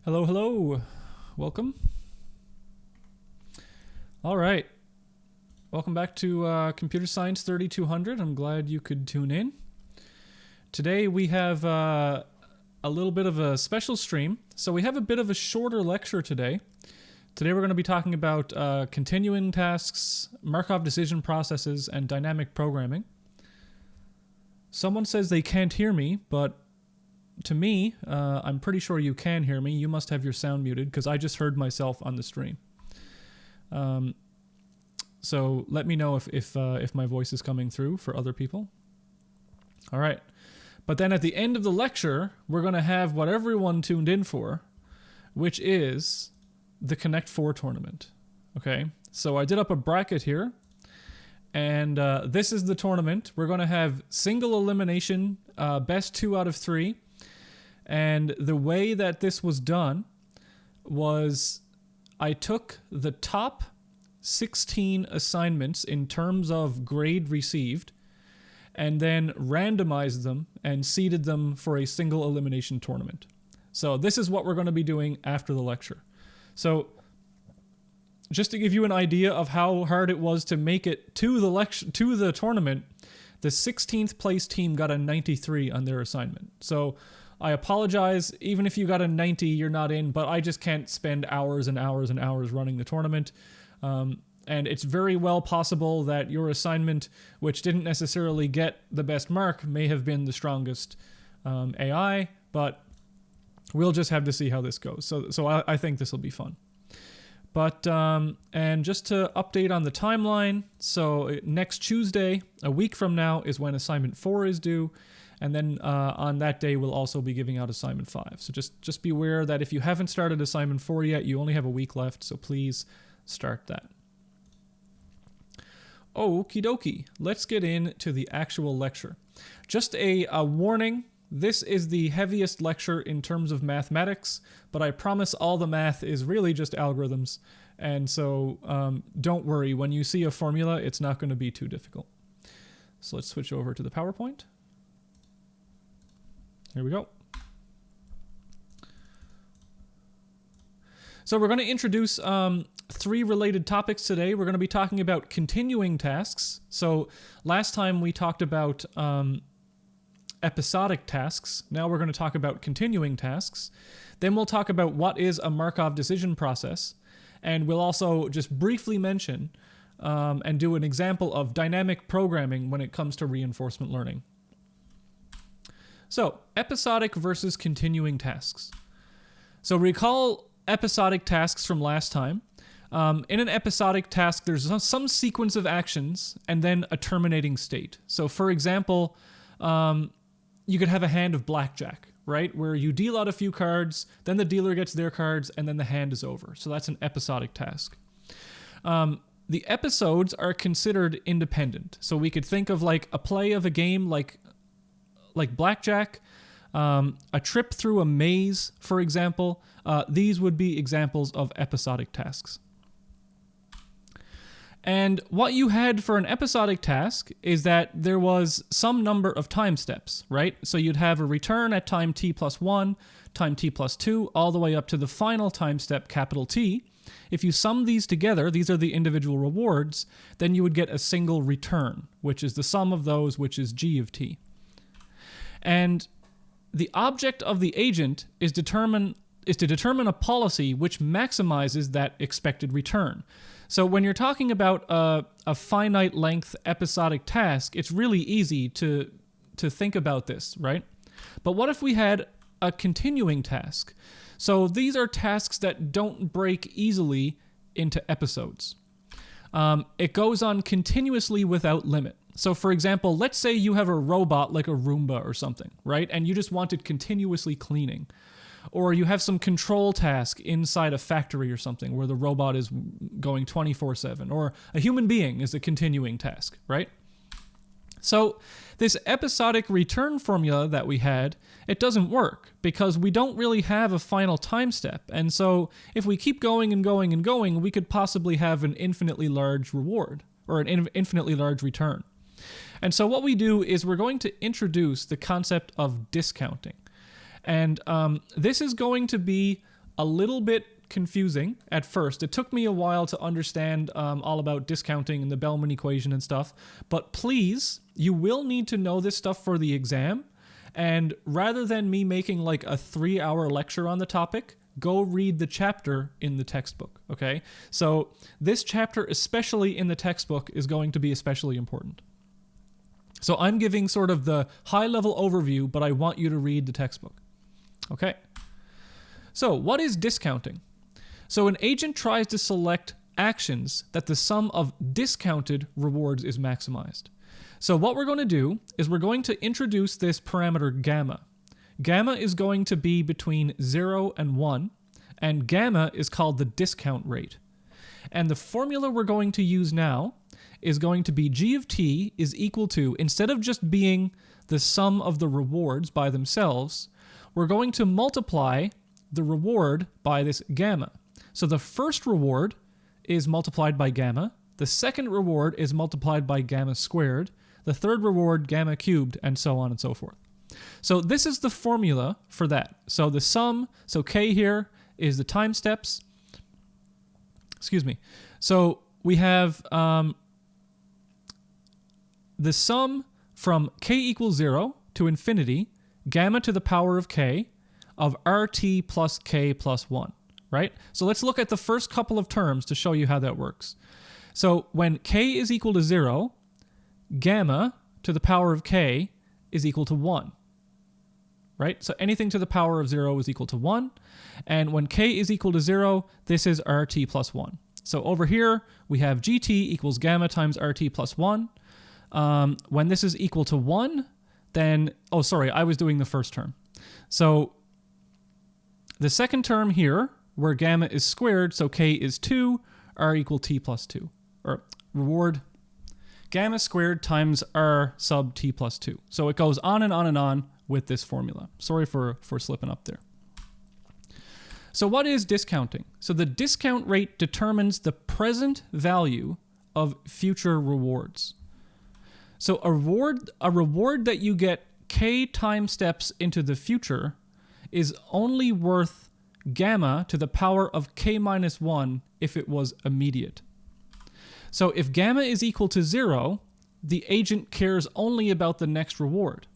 Hello, hello. Welcome. All right. Welcome back to Computer Science 3200. I'm glad you could tune in. Today we have a little bit of a special stream. So we have a bit of a shorter lecture today. Today we're going to be talking about continuing tasks, Markov decision processes, and dynamic programming. Someone says they can't hear me, but to me, I'm pretty sure you can hear me. You must have your sound muted because I just heard myself on the stream. So let me know if my voice is coming through for other people. All right. But then at the end of the lecture, we're going to have what everyone tuned in for, which is the Connect 4 tournament. Okay. So I did up a bracket here, and this is the tournament. We're going to have single elimination, best 2 out of 3. And the way that this was done was I took the top 16 assignments in terms of grade received and then randomized them and seeded them for a single elimination tournament. So this is what we're going to be doing after the lecture. So just to give you an idea of how hard it was to make it to the tournament, the 16th place team got a 93 on their assignment. So I apologize, even if you got a 90, you're not in, but I just can't spend hours and hours and hours running the tournament. And it's very well possible that your assignment, which didn't necessarily get the best mark, may have been the strongest AI, but we'll just have to see how this goes. So I think this will be fun. But, and just to update on the timeline, so next Tuesday, a week from now, is when assignment 4 is due. And then on that day, we'll also be giving out assignment 5. So just be aware that if you haven't started assignment 4 yet, you only have a week left. So please start that. Okie dokie. Let's get into the actual lecture. Just a warning. This is the heaviest lecture in terms of mathematics, but I promise all the math is really just algorithms. And so don't worry. When you see a formula, it's not going to be too difficult. So let's switch over to the PowerPoint. Here we go. So we're going to introduce 3 related topics today. We're going to be talking about continuing tasks. So last time we talked about episodic tasks. Now we're going to talk about continuing tasks. Then we'll talk about what is a Markov decision process. And we'll also just briefly mention and do an example of dynamic programming when it comes to reinforcement learning. So, episodic versus continuing tasks. So recall episodic tasks from last time. In an episodic task, there's some sequence of actions and then a terminating state. So for example, you could have a hand of blackjack, right? Where you deal out a few cards, then the dealer gets their cards, and then the hand is over. So that's an episodic task. The episodes are considered independent. So we could think of like a play of a game like blackjack, a trip through a maze, for example. These would be examples of episodic tasks. And what you had for an episodic task is that there was some number of time steps, right? So you'd have a return at time t plus 1, time t plus 2, all the way up to the final time step, capital T. If you sum these together, these are the individual rewards, then you would get a single return, which is the sum of those, which is g of t. And the object of the agent is to determine a policy which maximizes that expected return. So when you're talking about a finite length episodic task, it's really easy to think about this, right? But what if we had a continuing task? So these are tasks that don't break easily into episodes. It goes on continuously without limit. So for example, let's say you have a robot like a Roomba or something, right? And you just want it continuously cleaning. Or you have some control task inside a factory or something where the robot is going 24/7. Or a human being is a continuing task, right? So this episodic return formula that we had, it doesn't work because we don't really have a final time step. And so if we keep going and going and going, we could possibly have an infinitely large reward or an infinitely large return. And so what we do is we're going to introduce the concept of discounting. And this is going to be a little bit confusing at first. It took me a while to understand all about discounting and the Bellman equation and stuff. But please, you will need to know this stuff for the exam. And rather than me making like a 3-hour lecture on the topic, go read the chapter in the textbook, okay? So this chapter, especially in the textbook, is going to be especially important. So I'm giving sort of the high-level overview, but I want you to read the textbook. Okay. So what is discounting? So an agent tries to select actions that the sum of discounted rewards is maximized. So what we're going to do is we're going to introduce this parameter gamma. Gamma is going to be between 0 and 1, and gamma is called the discount rate. And the formula we're going to use now is going to be g of t is equal to, instead of just being the sum of the rewards by themselves, we're going to multiply the reward by this gamma. So the first reward is multiplied by gamma, the second reward is multiplied by gamma squared, the third reward gamma cubed, and so on and so forth. So this is the formula for that. So the sum, so k here is the time steps. Excuse me. So we have the sum from k equals 0 to infinity, gamma to the power of k, of rt plus k plus 1, right? So let's look at the first couple of terms to show you how that works. So when k is equal to 0, gamma to the power of k is equal to 1, right? So anything to the power of 0 is equal to 1. And when k is equal to 0, this is rt plus 1. So over here, we have gt equals gamma times rt plus 1. When this is equal to 1, then... Oh, sorry, I was doing the first term. So the second term here, where gamma is squared, so k is 2, r equal t plus 2. Or reward gamma squared times r sub t plus 2. So it goes on and on and on with this formula. Sorry for slipping up there. So what is discounting? So the discount rate determines the present value of future rewards. So a reward that you get k time steps into the future is only worth gamma to the power of k minus 1 if it was immediate. So if gamma is equal to 0, the agent cares only about the next reward.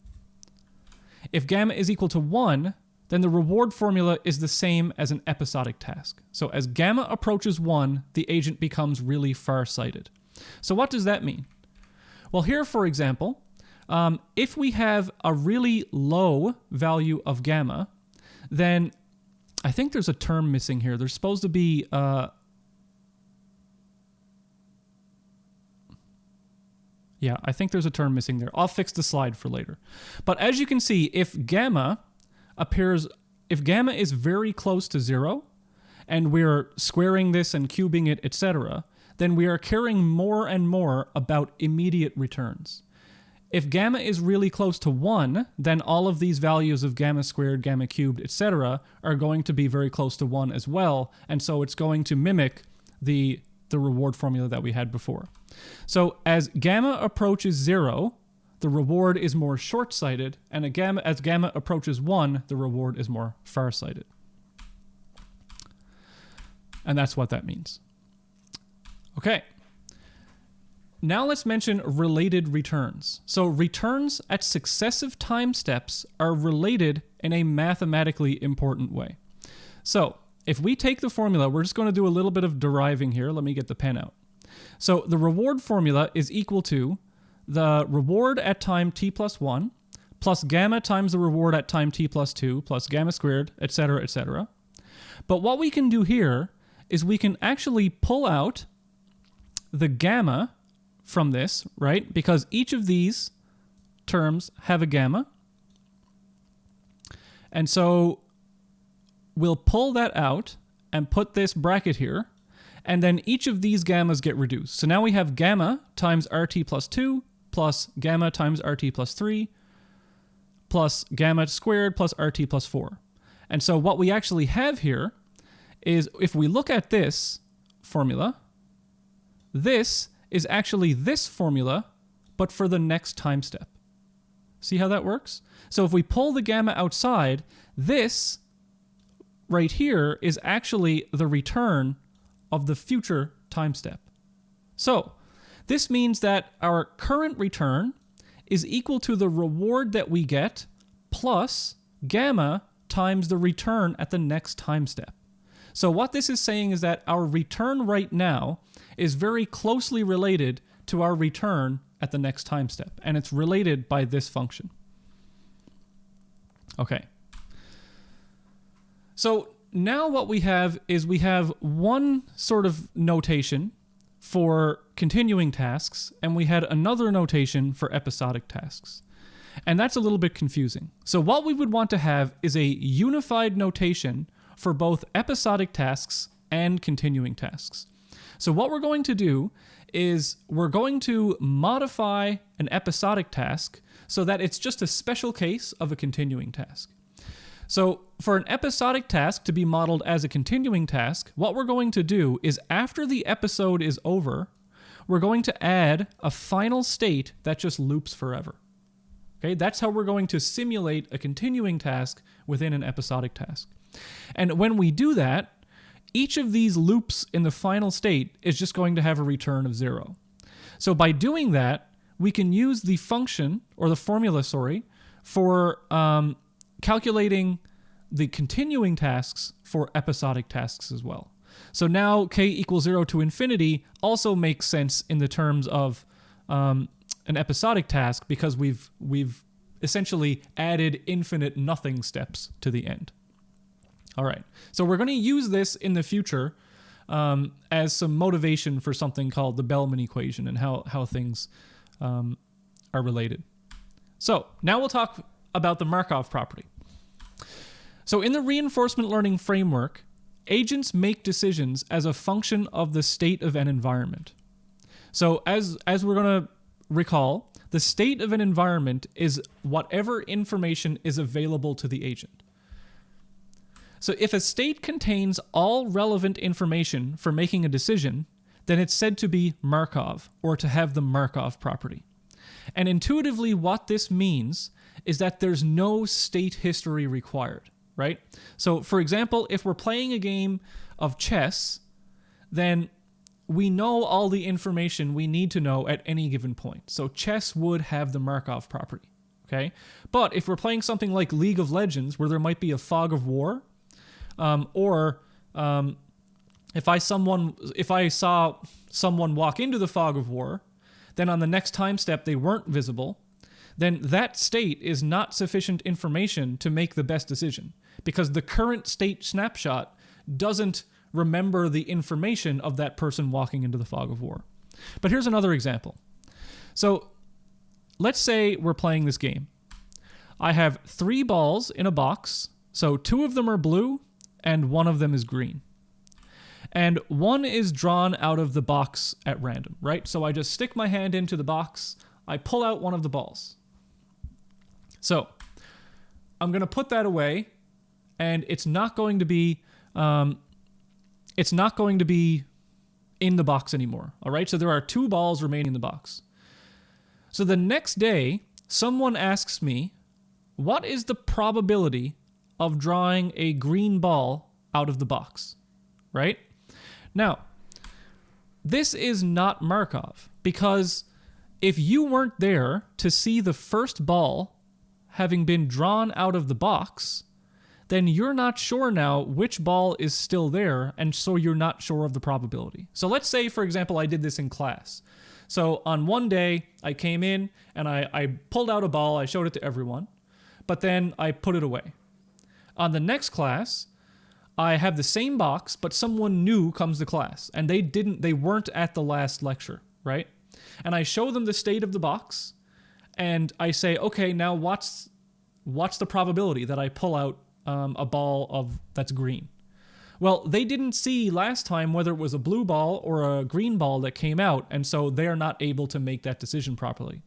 If gamma is equal to 1, then the reward formula is the same as an episodic task. So as gamma approaches 1, the agent becomes really far-sighted. So what does that mean? Well, here, for example, if we have a really low value of gamma, then I think there's a term missing here. There's supposed to be... Yeah, I think there's a term missing there. I'll fix the slide for later. But as you can see, if gamma is very close to 0, and we're squaring this and cubing it, etc., then we are caring more and more about immediate returns. If gamma is really close to 1, then all of these values of gamma squared, gamma cubed, etc. are going to be very close to 1 as well, and so it's going to mimic the reward formula that we had before. So as gamma approaches 0, the reward is more short-sighted, and as gamma approaches 1, the reward is more far-sighted. And that's what that means. Okay. Now let's mention related returns. So returns at successive time steps are related in a mathematically important way. So if we take the formula, we're just going to do a little bit of deriving here. Let me get the pen out. So the reward formula is equal to the reward at time t plus 1 plus gamma times the reward at time t plus 2 plus gamma squared, etc., etc. But what we can do here is we can actually pull out the gamma from this, right? Because each of these terms have a gamma. And so we'll pull that out and put this bracket here, and then each of these gammas get reduced. So now we have gamma times rt plus 2 plus gamma times rt plus 3 plus gamma squared plus rt plus 4. And so what we actually have here is, if we look at this formula, this is actually this formula, but for the next time step. See how that works? So if we pull the gamma outside, this right here is actually the return of the future time step. So this means that our current return is equal to the reward that we get plus gamma times the return at the next time step. So what this is saying is that our return right now is very closely related to our return at the next time step, and it's related by this function. Okay. So now what we have is we have one sort of notation for continuing tasks, and we had another notation for episodic tasks. And that's a little bit confusing. So what we would want to have is a unified notation for both episodic tasks and continuing tasks. So what we're going to do is we're going to modify an episodic task so that it's just a special case of a continuing task. So for an episodic task to be modeled as a continuing task, what we're going to do is after the episode is over, we're going to add a final state that just loops forever. Okay, that's how we're going to simulate a continuing task within an episodic task. And when we do that, each of these loops in the final state is just going to have a return of 0. So by doing that, we can use the function, or the formula, for calculating the continuing tasks for episodic tasks as well. So now k equals 0 to infinity also makes sense in the terms of an episodic task because we've essentially added infinite nothing steps to the end. All right, so we're going to use this in the future as some motivation for something called the Bellman equation and how things are related. So now we'll talk about the Markov property. So in the reinforcement learning framework, agents make decisions as a function of the state of an environment. So as we're going to recall, the state of an environment is whatever information is available to the agent. So if a state contains all relevant information for making a decision, then it's said to be Markov, or to have the Markov property. And intuitively, what this means is that there's no state history required, right? So for example, if we're playing a game of chess, then we know all the information we need to know at any given point. So chess would have the Markov property, okay? But if we're playing something like League of Legends, where there might be a fog of war, if I saw someone walk into the fog of war, then on the next time step they weren't visible, then that state is not sufficient information to make the best decision, because the current state snapshot doesn't remember the information of that person walking into the fog of war. But here's another example. So let's say we're playing this game. I have 3 balls in a box, so 2 of them are blue and 1 of them is green. And 1 is drawn out of the box at random, right? So I just stick my hand into the box, I pull out 1 of the balls. So I'm going to put that away, and it's not going to be in the box anymore, all right? So there are 2 balls remaining in the box. So the next day, someone asks me, what is the probability of drawing a green ball out of the box, right? Now, this is not Markov, because if you weren't there to see the first ball having been drawn out of the box, then you're not sure now which ball is still there, and so you're not sure of the probability. So let's say, for example, I did this in class. So on one day, I came in and I pulled out a ball, I showed it to everyone, but then I put it away. On the next class, I have the same box, but someone new comes to class, and they weren't at the last lecture, right? And I show them the state of the box, and I say, okay, now what's the probability that I pull out a ball that's green? Well, they didn't see last time whether it was a blue ball or a green ball that came out, and so they are not able to make that decision properly.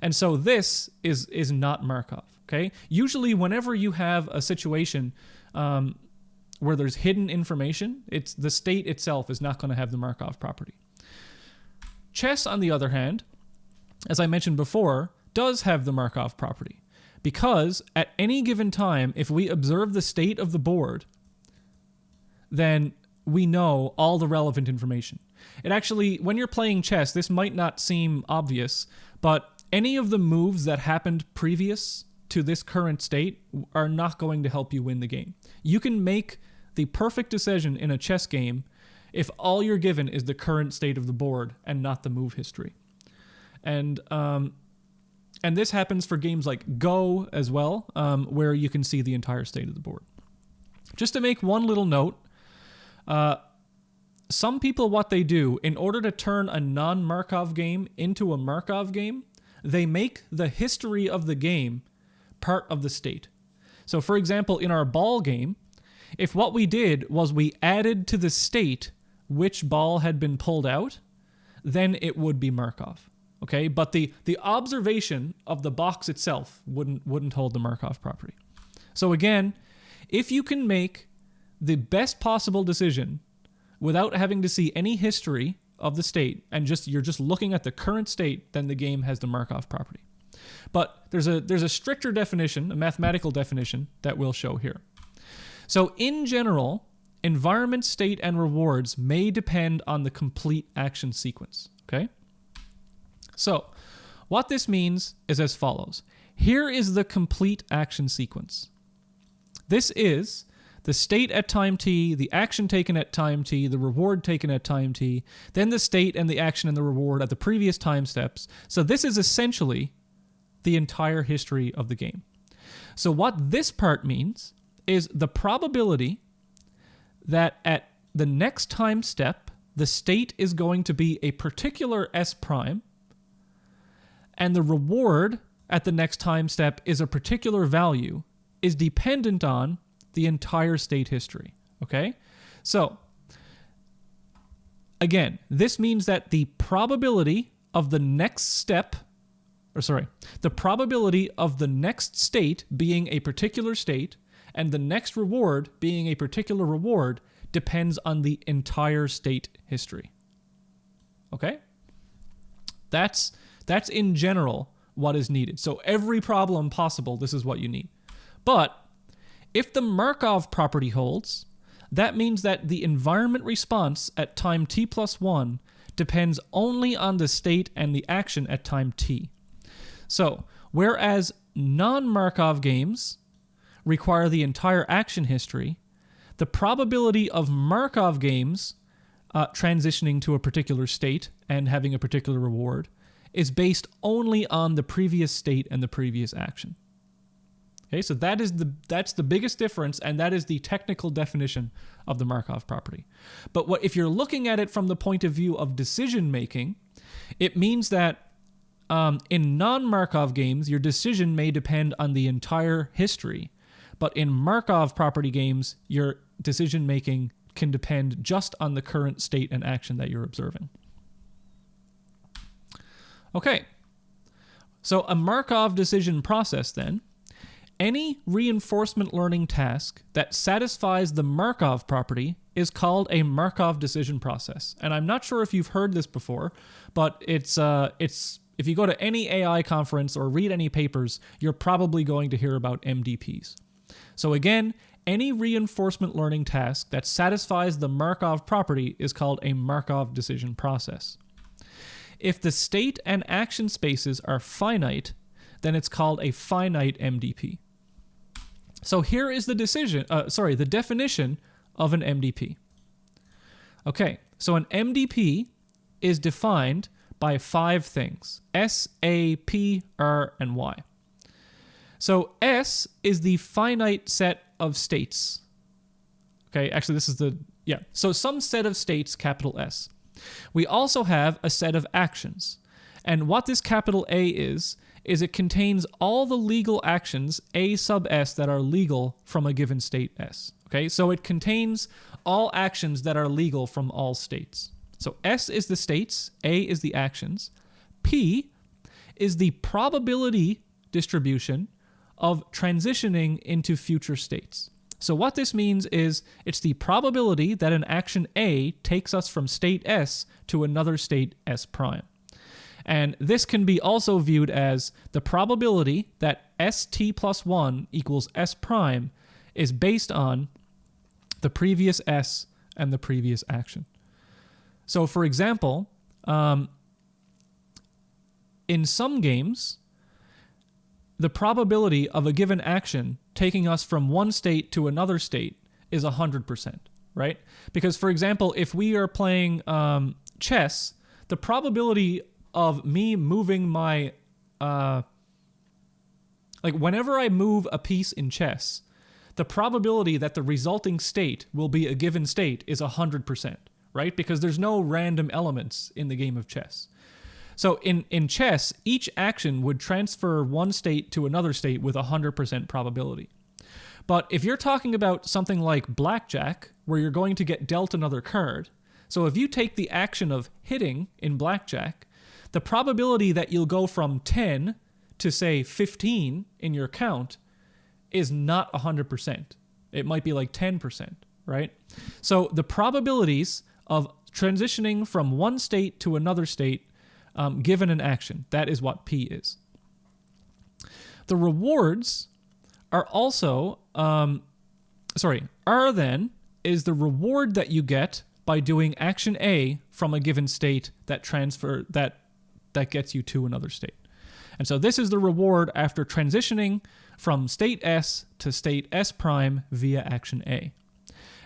And so this is not Markov, okay? Usually whenever you have a situation where there's hidden information, it's the state itself is not going to have the Markov property. Chess, on the other hand, as I mentioned before, does have the Markov property, because at any given time, if we observe the state of the board, then we know all the relevant information. It actually, when you're playing chess, this might not seem obvious, but any of the moves that happened previous to this current state are not going to help you win the game. You can make the perfect decision in a chess game if all you're given is the current state of the board and not the move history. And this happens for games like Go as well, where you can see the entire state of the board. Just to make one little note, some people, what they do, in order to turn a non-Markov game into a Markov game, they make the history of the game part of the state. So for example, in our ball game, if what we did was we added to the state which ball had been pulled out, then it would be Markov. Okay, but the observation of the box itself wouldn't hold the Markov property. So again, if you can make the best possible decision without having to see any history of the state and you're just looking at the current state, then the game has the Markov property. But there's a stricter definition, a mathematical definition that we'll show here. So in general, environment, state, and rewards may depend on the complete action sequence. Okay? So what this means is as follows. Here is the complete action sequence. This is the state at time t, the action taken at time t, the reward taken at time t, then the state and the action and the reward at the previous time steps. So this is essentially the entire history of the game. So what this part means is the probability that at the next time step, the state is going to be a particular S prime, and the reward at the next time step is a particular value, is dependent on the entire state history. Okay? So, again, this means that the probability of the next step, the probability of the next state being a particular state and the next reward being a particular reward depends on the entire state history. Okay? That's in general what is needed. So every problem possible, this is what you need. But if the Markov property holds, that means that the environment response at time t plus 1 depends only on the state and the action at time t. So, whereas non-Markov games require the entire action history, the probability of Markov games transitioning to a particular state and having a particular reward is based only on the previous state and the previous action. Okay, so that's the biggest difference, and that is the technical definition of the Markov property. But if you're looking at it from the point of view of decision making, it means that in non-Markov games, your decision may depend on the entire history, but in Markov property games, your decision making can depend just on the current state and action that you're observing. Okay, so a Markov decision process then. Any reinforcement learning task that satisfies the Markov property is called a Markov decision process. And I'm not sure if you've heard this before, but it's if you go to any AI conference or read any papers, you're probably going to hear about MDPs. So again, any reinforcement learning task that satisfies the Markov property is called a Markov decision process. If the state and action spaces are finite, then it's called a finite MDP. So here is the the definition of an MDP. Okay, so an MDP is defined by 5 things: S, A, P, R, and Y. So S is the finite set of states. Okay, actually this is so some set of states, capital S. We also have a set of actions. And what this capital A is it contains all the legal actions A sub S that are legal from a given state S. Okay, so it contains all actions that are legal from all states. So S is the states, A is the actions, P is the probability distribution of transitioning into future states. So what this means is it's the probability that an action A takes us from state S to another state S prime. And this can be also viewed as the probability that ST plus 1 equals S prime is based on the previous S and the previous action. So for example, in some games, the probability of a given action taking us from one state to another state is 100%, right? Because, for example, if we are playing chess, the probability of me moving my... whenever I move a piece in chess, the probability that the resulting state will be a given state is 100%, right? Because there's no random elements in the game of chess. So in chess, each action would transfer one state to another state with 100% probability. But if you're talking about something like blackjack, where you're going to get dealt another card, so if you take the action of hitting in blackjack, the probability that you'll go from 10 to, say, 15 in your count is not 100%. It might be like 10%, right? So the probabilities of transitioning from one state to another state given an action, that is what P is. The rewards are also, R then is the reward that you get by doing action A from a given state that gets you to another state. And so this is the reward after transitioning from state S to state S prime via action A.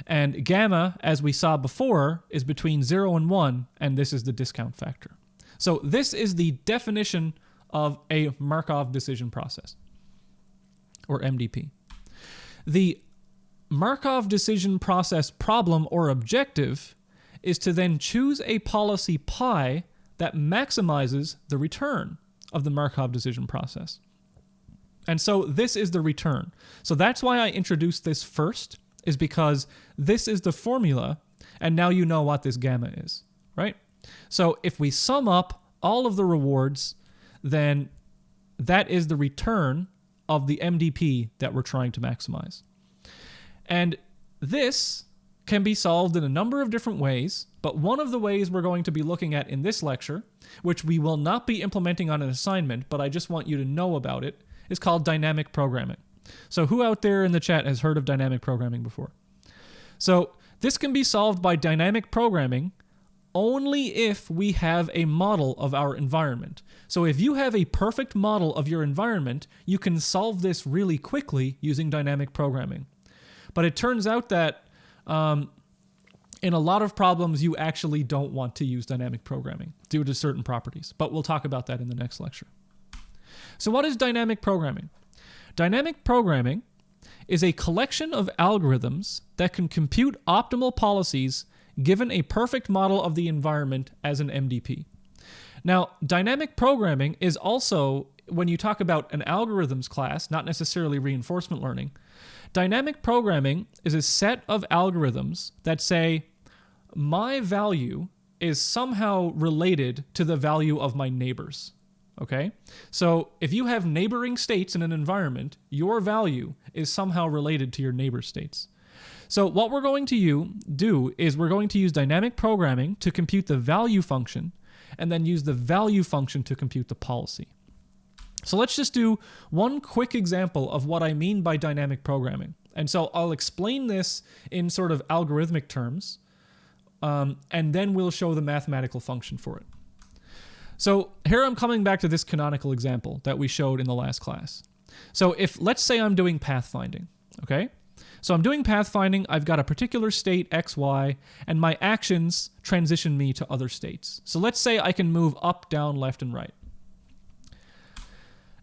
And gamma, as we saw before, is between 0 and 1, and this is the discount factor. So this is the definition of a Markov decision process, or MDP. The Markov decision process problem or objective is to then choose a policy pi that maximizes the return of the Markov decision process. And so this is the return. So that's why I introduced this first, is because this is the formula, and now you know what this gamma is, right? So if we sum up all of the rewards, then that is the return of the MDP that we're trying to maximize. And this can be solved in a number of different ways, but one of the ways we're going to be looking at in this lecture, which we will not be implementing on an assignment, but I just want you to know about it, is called dynamic programming. So who out there in the chat has heard of dynamic programming before? So this can be solved by dynamic programming only if we have a model of our environment. So if you have a perfect model of your environment, you can solve this really quickly using dynamic programming. But it turns out that in a lot of problems, you actually don't want to use dynamic programming due to certain properties. But we'll talk about that in the next lecture. So what is dynamic programming? Dynamic programming is a collection of algorithms that can compute optimal policies given a perfect model of the environment as an MDP. Now, dynamic programming is also, when you talk about an algorithms class, not necessarily reinforcement learning, dynamic programming is a set of algorithms that say, my value is somehow related to the value of my neighbors. Okay? So if you have neighboring states in an environment, your value is somehow related to your neighbor states. So what we're going to do is we're going to use dynamic programming to compute the value function, and then use the value function to compute the policy. So let's just do one quick example of what I mean by dynamic programming. And so I'll explain this in sort of algorithmic terms, and then we'll show the mathematical function for it. So here I'm coming back to this canonical example that we showed in the last class. So if, let's say I'm doing pathfinding, okay? So I'm doing pathfinding, I've got a particular state, x, y, and my actions transition me to other states. So let's say I can move up, down, left, and right.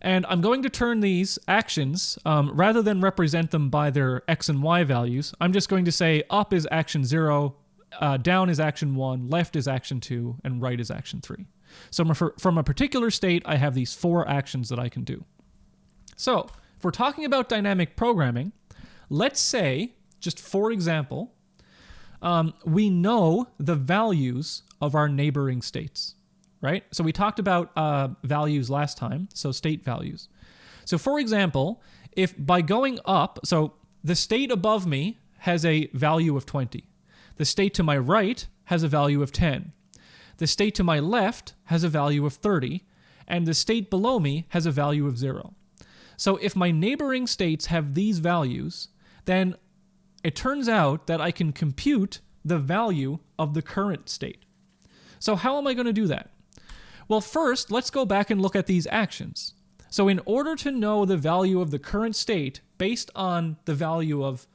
And I'm going to turn these actions, rather than represent them by their x and y values, I'm just going to say up is action 0, down is action 1, left is action 2, and right is action 3. So from a particular state, I have these 4 actions that I can do. So if we're talking about dynamic programming, let's say, just for example, we know the values of our neighboring states, right? So we talked about values last time, so state values. So for example, if by going up, so the state above me has a value of 20. The state to my right has a value of 10. The state to my left has a value of 30, and the state below me has a value of 0. So if my neighboring states have these values, then it turns out that I can compute the value of the current state. So how am I going to do that? Well, first, let's go back and look at these actions. So in order to know the value of the current state based on the value of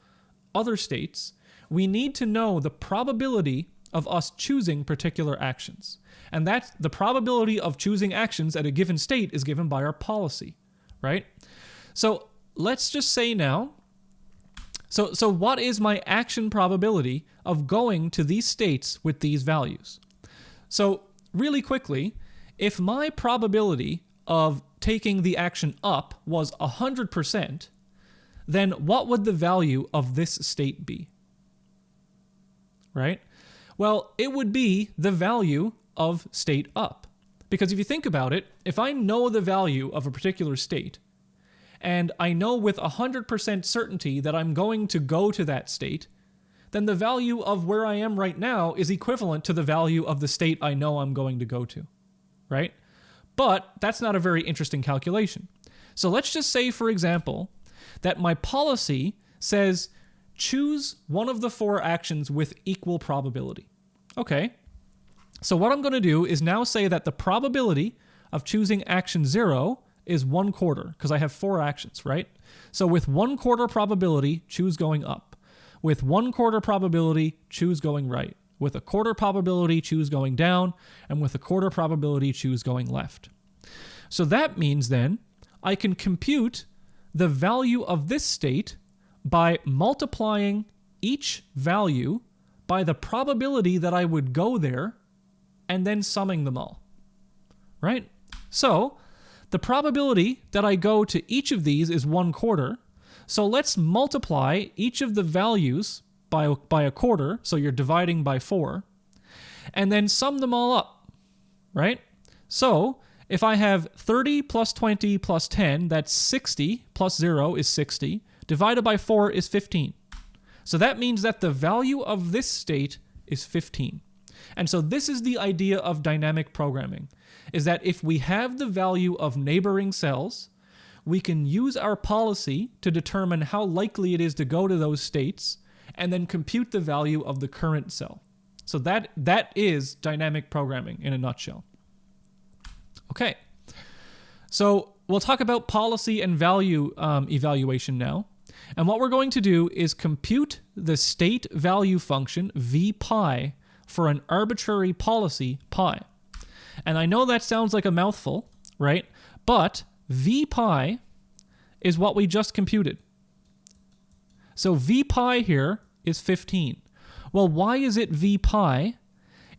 other states, we need to know the probability of us choosing particular actions. And that's the probability of choosing actions at a given state is given by our policy, right? So let's just say now, so what is my action probability of going to these states with these values? So really quickly, if my probability of taking the action up was 100%, then what would the value of this state be? Right? Well, it would be the value of state up. Because if you think about it, if I know the value of a particular state, and I know with 100% certainty that I'm going to go to that state, then the value of where I am right now is equivalent to the value of the state I know I'm going to go to, right? But that's not a very interesting calculation. So let's just say, for example, that my policy says choose one of the 4 actions with equal probability. Okay, so what I'm going to do is now say that the probability of choosing action 0 is 1/4, because I have 4 actions, right? So with 1/4 probability, choose going up. With 1/4 probability, choose going right. With 1/4 probability, choose going down. And with 1/4 probability, choose going left. So that means then I can compute the value of this state by multiplying each value by the probability that I would go there and then summing them all, right? So the probability that I go to each of these is 1/4. So let's multiply each of the values by 1/4. So you're dividing by 4 and then sum them all up, right? So if I have 30 plus 20 plus 10, that's 60, plus 0 is 60, divided by 4 is 15. So that means that the value of this state is 15. And so this is the idea of dynamic programming, is that if we have the value of neighboring cells, we can use our policy to determine how likely it is to go to those states and then compute the value of the current cell. So that is dynamic programming in a nutshell. Okay, so we'll talk about policy and value evaluation now. And what we're going to do is compute the state value function v pi for an arbitrary policy pi. And I know that sounds like a mouthful, right? But v pi is what we just computed. So v pi here is 15. Well, why is it v pi?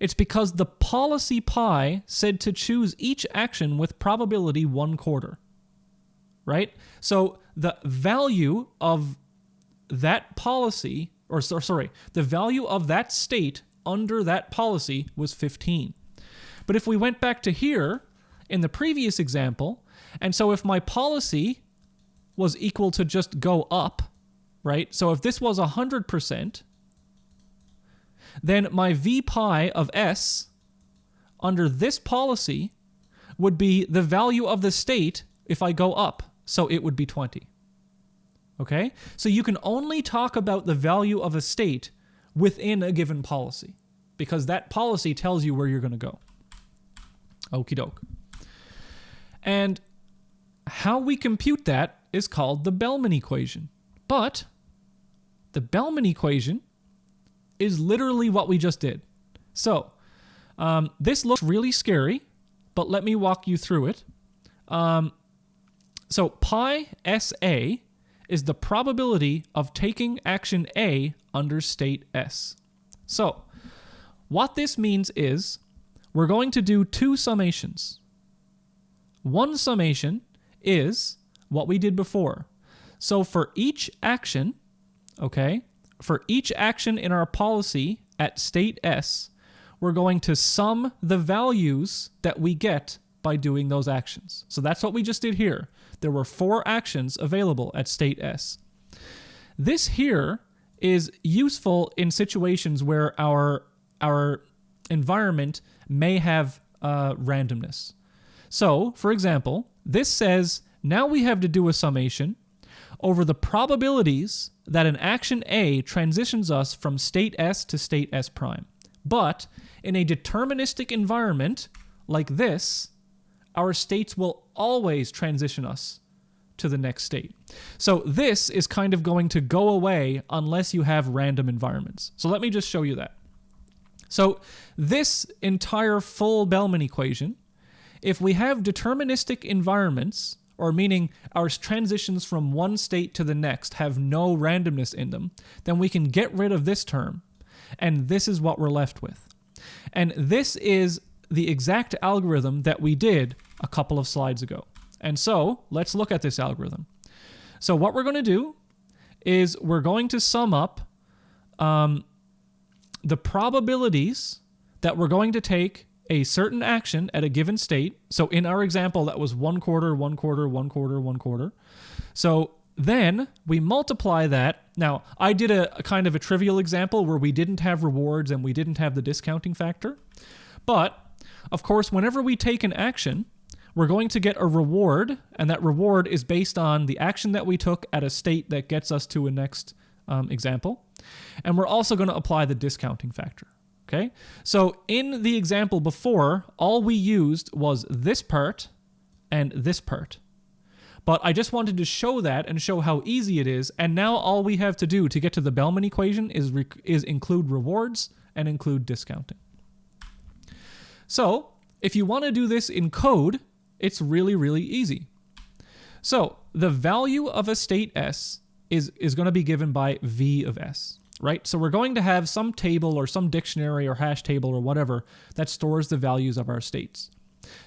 It's because the policy pi said to choose each action with probability 1/4, right? So the value of that policy, the value of that state under that policy was 15. But if we went back to here in the previous example, and so if my policy was equal to just go up, right? So if this was 100%, then my v pi of s under this policy would be the value of the state if I go up. So it would be 20. Okay? So you can only talk about the value of a state within a given policy, because that policy tells you where you're going to go. Okie doke. And how we compute that is called the Bellman equation. But the Bellman equation is literally what we just did. So this looks really scary, but let me walk you through it. So pi SA is the probability of taking action A under state S. So what this means is we're going to do 2 summations. One summation is what we did before. So for each action, okay, for each action in our policy at state S, we're going to sum the values that we get by doing those actions. So that's what we just did here. There were 4 actions available at state S. This here is useful in situations where our environment may have randomness. So, for example, this says now we have to do a summation over the probabilities that an action A transitions us from state S to state S prime. But in a deterministic environment like this, our states will always transition us to the next state. So this is kind of going to go away unless you have random environments. So let me just show you that. So this entire full Bellman equation, if we have deterministic environments, or meaning our transitions from one state to the next have no randomness in them, then we can get rid of this term. And this is what we're left with. And this is the exact algorithm that we did a couple of slides ago. And so let's look at this algorithm. So what we're going to do is we're going to sum up the probabilities that we're going to take a certain action at a given state. So in our example, that was 1 quarter, 1 quarter, 1 quarter, 1 quarter. So then we multiply that. Now, I did a kind of a trivial example where we didn't have rewards and we didn't have the discounting factor. But, of course, whenever we take an action, we're going to get a reward, and that reward is based on the action that we took at a state that gets us to a next example. And we're also going to apply the discounting factor. Okay? So in the example before, all we used was this part and this part. But I just wanted to show that and show how easy it is. And now all we have to do to get to the Bellman equation is include rewards and include discounting. So if you want to do this in code, it's really, really easy. So the value of a state S is going to be given by V of S, right? So we're going to have some table or some dictionary or hash table or whatever that stores the values of our states.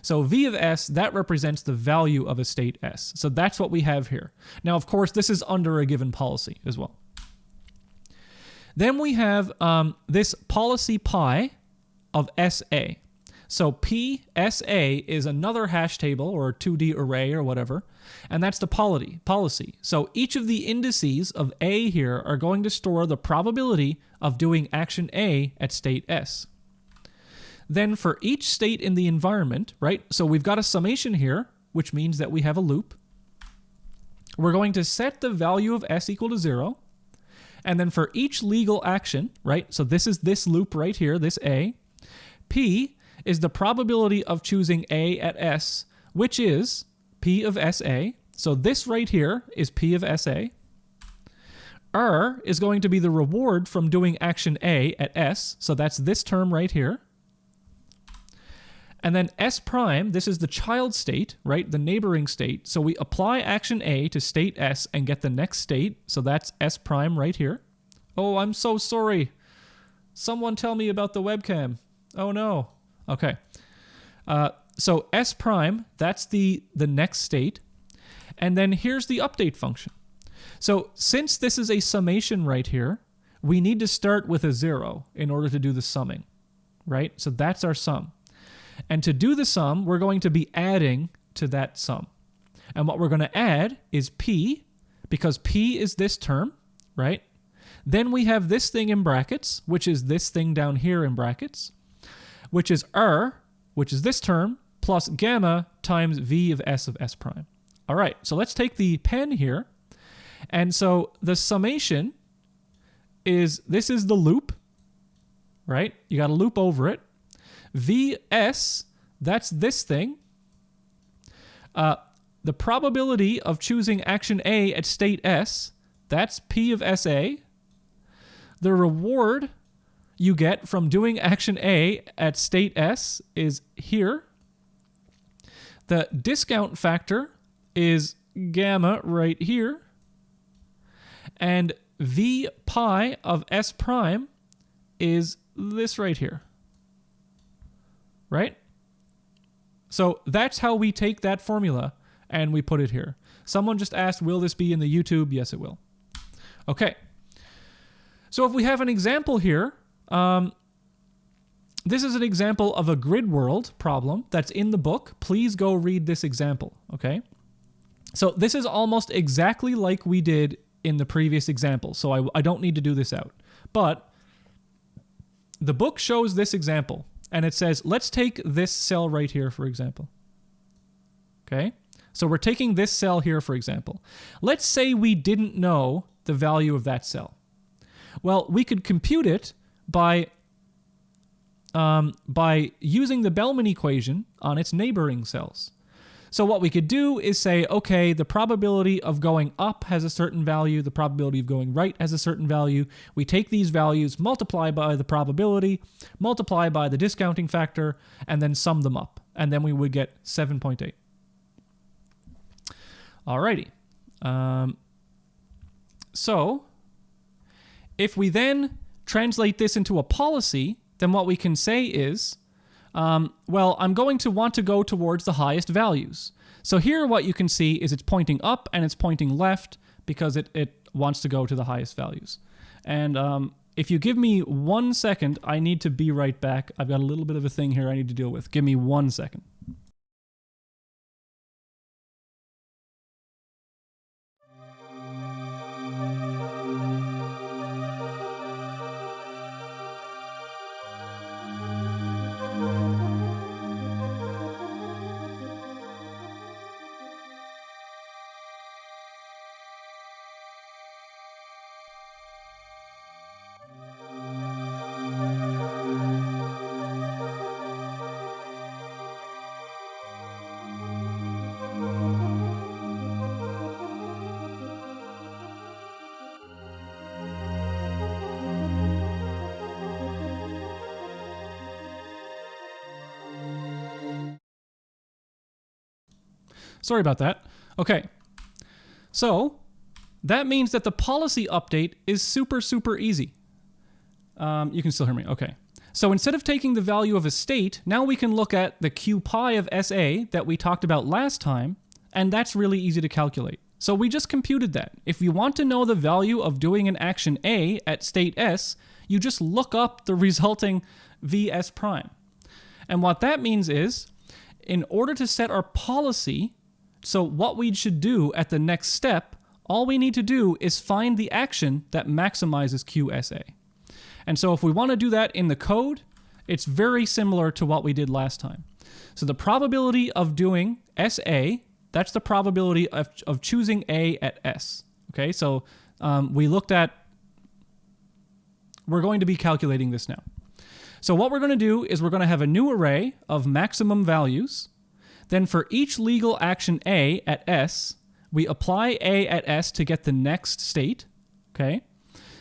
So V of S, that represents the value of a state S. So that's what we have here. Now, of course, this is under a given policy as well. Then we have this policy pi of SA. So PSA is another hash table or 2D array or whatever, and that's the policy. So each of the indices of A here are going to store the probability of doing action A at state S. Then for each state in the environment, right, so we've got a summation here, which means that we have a loop. We're going to set the value of S equal to 0, and then for each legal action, right, so this is this loop right here, this A, P is the probability of choosing A at S, which is P of SA. So this right here is P of SA. R is going to be the reward from doing action A at S. So that's this term right here. And then S prime, this is the child state, right? The neighboring state. So we apply action A to state S and get the next state. So that's S prime right here. Oh, I'm so sorry. Someone tell me about the webcam. Oh no. Okay, so S prime, that's the next state. And then here's the update function. So since this is a summation right here, we need to start with a 0 in order to do the summing, right? So that's our sum. And to do the sum, we're going to be adding to that sum. And what we're going to add is P, because P is this term, right? Then we have this thing in brackets, which is this thing down here in brackets, which is R, which is this term, plus gamma times V of S prime. All right, so let's take the pen here. And so the summation is, this is the loop, right? You got to loop over it. VS, that's this thing. The probability of choosing action A at state S, that's P of SA. The reward you get from doing action A at state S is here. The discount factor is gamma right here. And V pi of S prime is this right here. Right? So that's how we take that formula and we put it here. Someone just asked, will this be in the YouTube? Yes, it will. Okay. So if we have an example here, this is an example of a Gridworld problem that's in the book. Please go read this example, okay? So this is almost exactly like we did in the previous example, so I don't need to do this out. But the book shows this example, and it says, let's take this cell right here, for example. Okay? So we're taking this cell here, for example. Let's say we didn't know the value of that cell. Well, we could compute it by using the Bellman equation on its neighboring cells. So what we could do is say, okay, the probability of going up has a certain value, the probability of going right has a certain value. We take these values, multiply by the probability, multiply by the discounting factor, and then sum them up. And then we would get 7.8. Alrighty. So if we then translate this into a policy, then what we can say is, well, I'm going to want to go towards the highest values. So here what you can see is it's pointing up and it's pointing left because it wants to go to the highest values. And if you give me 1 second, I need to be right back. I've got a little bit of a thing here I need to deal with. Give me 1 second. Sorry about that. Okay, so that means that the policy update is super, super easy. You can still hear me. Okay. So instead of taking the value of a state, now we can look at the Q pi of SA that we talked about last time, and that's really easy to calculate. So we just computed that. If you want to know the value of doing an action A at state S, you just look up the resulting Vs prime. And what that means is, in order to set our policy, so what we should do at the next step, all we need to do is find the action that maximizes QSA. And so if we want to do that in the code, it's very similar to what we did last time. So the probability of doing SA, that's the probability of choosing A at S. Okay, so we're going to be calculating this now. So what we're going to do is we're going to have a new array of maximum values. Then for each legal action A at S, we apply A at S to get the next state, okay?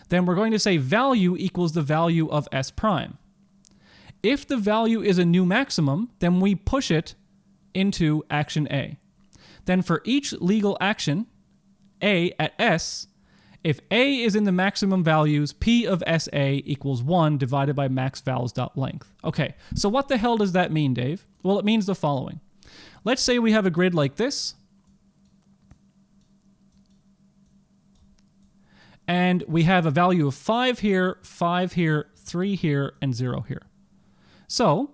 Then we're going to say value equals the value of S prime. If the value is a new maximum, then we push it into action A. Then for each legal action A at S, if A is in the maximum values, P of SA equals 1 divided by maxvals.length. Okay, so what the hell does that mean, Dave? Well, it means the following. Let's say we have a grid like this, and we have a value of 5 here, 3 here, and 0 here. So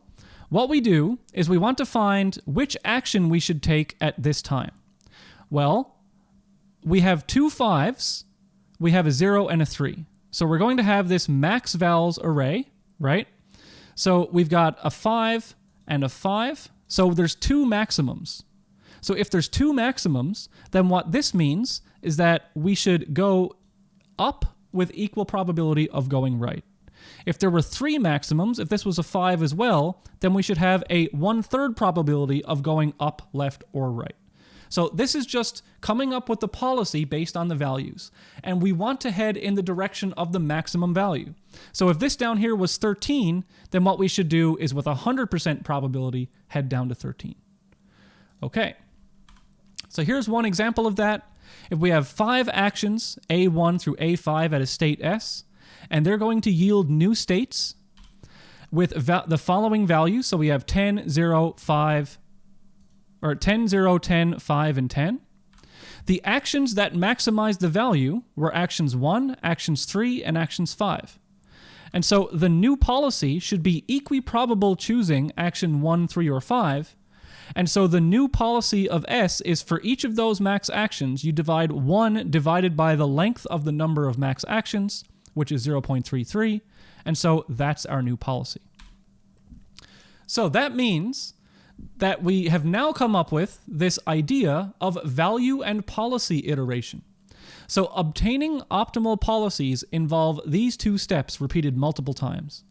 what we do is we want to find which action we should take at this time. Well, we have 2 5s, we have a 0 and a 3. So we're going to have this maxvals array, right? So we've got a 5 and a 5. So there's 2 maximums. So if there's 2 maximums, then what this means is that we should go up with equal probability of going right. If there were 3 maximums, if this was a 5 as well, then we should have a 1/3 probability of going up, left, or right. So this is just coming up with the policy based on the values. And we want to head in the direction of the maximum value. So if this down here was 13, then what we should do is with 100% probability, head down to 13. Okay. So here's one example of that. If we have 5 actions, A1 through A5 at a state S, and they're going to yield new states with the following values. So we have 10, 0, 5, or 10, 0, 10, 5, and 10. The actions that maximize the value were actions 1, actions 3, and actions 5. And so the new policy should be equiprobable choosing action 1, 3, or 5. And so the new policy of S is for each of those max actions, you divide 1 divided by the length of the number of max actions, which is 0.33. And so that's our new policy. So that means that we have now come up with this idea of value and policy iteration. So obtaining optimal policies involve these two steps repeated multiple times.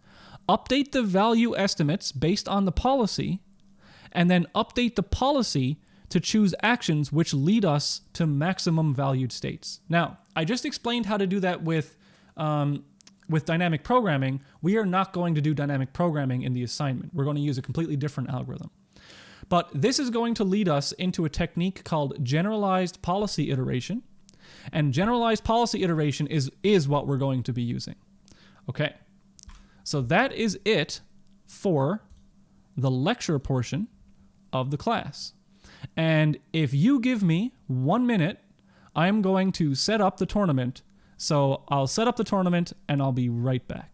Update the value estimates based on the policy, and then update the policy to choose actions which lead us to maximum valued states. Now, I just explained how to do that with dynamic programming. We are not going to do dynamic programming in the assignment. We're going to use a completely different algorithm. But this is going to lead us into a technique called generalized policy iteration. And generalized policy iteration is what we're going to be using. Okay, so that is it for the lecture portion of the class. And if you give me 1 minute, I'm going to set up the tournament. So I'll set up the tournament and I'll be right back.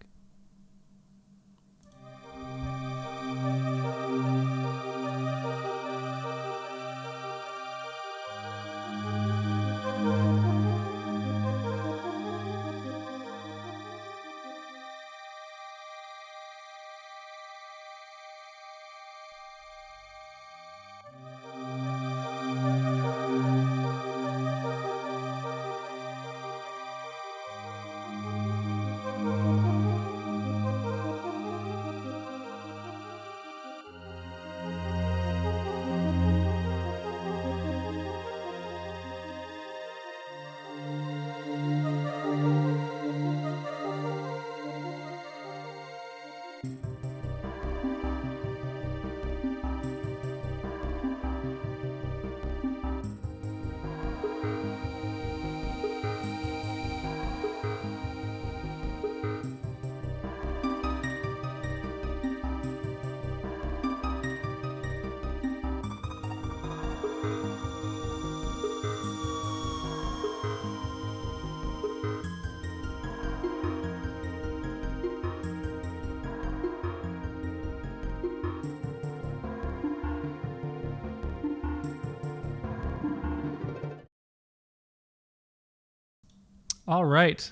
All right,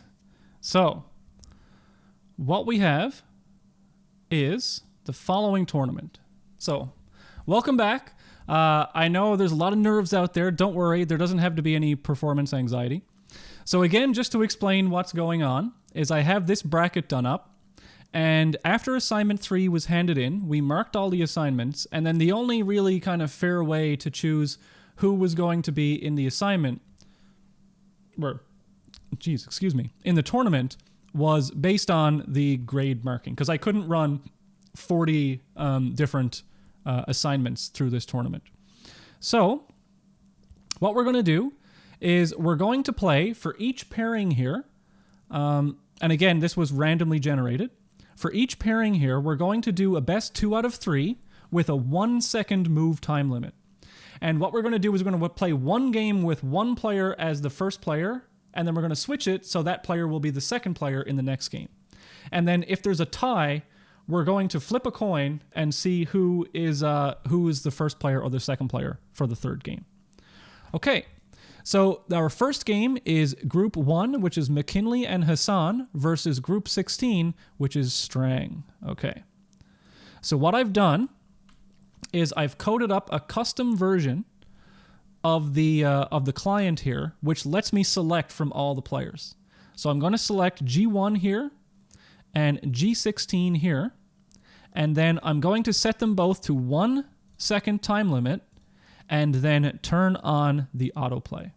so what we have is the following tournament. So welcome back. I know there's a lot of nerves out there. Don't worry, there doesn't have to be any performance anxiety. So again, just to explain what's going on, is I have this bracket done up, and after assignment 3 was handed in, we marked all the assignments, and then the only really kind of fair way to choose who was going to be in the assignment, in the tournament, was based on the grade marking, because I couldn't run 40 different assignments through this tournament. So what we're going to do is we're going to play for each pairing here, and again, this was randomly generated. For each pairing here, we're going to do a best 2 out of 3 with a 1 second move time limit. And what we're going to do is we're going to play one game with one player as the first player, and then we're going to switch it so that player will be the second player in the next game. And then if there's a tie, we're going to flip a coin and see who is the first player or the second player for the third game. Okay, so our first game is Group 1, which is McKinley and Hassan, versus Group 16, which is Strang. Okay, so what I've done is I've coded up a custom version of the client here, which lets me select from all the players. So I'm going to select G1 here and G16 here, and then I'm going to set them both to 1 second time limit and then turn on the autoplay.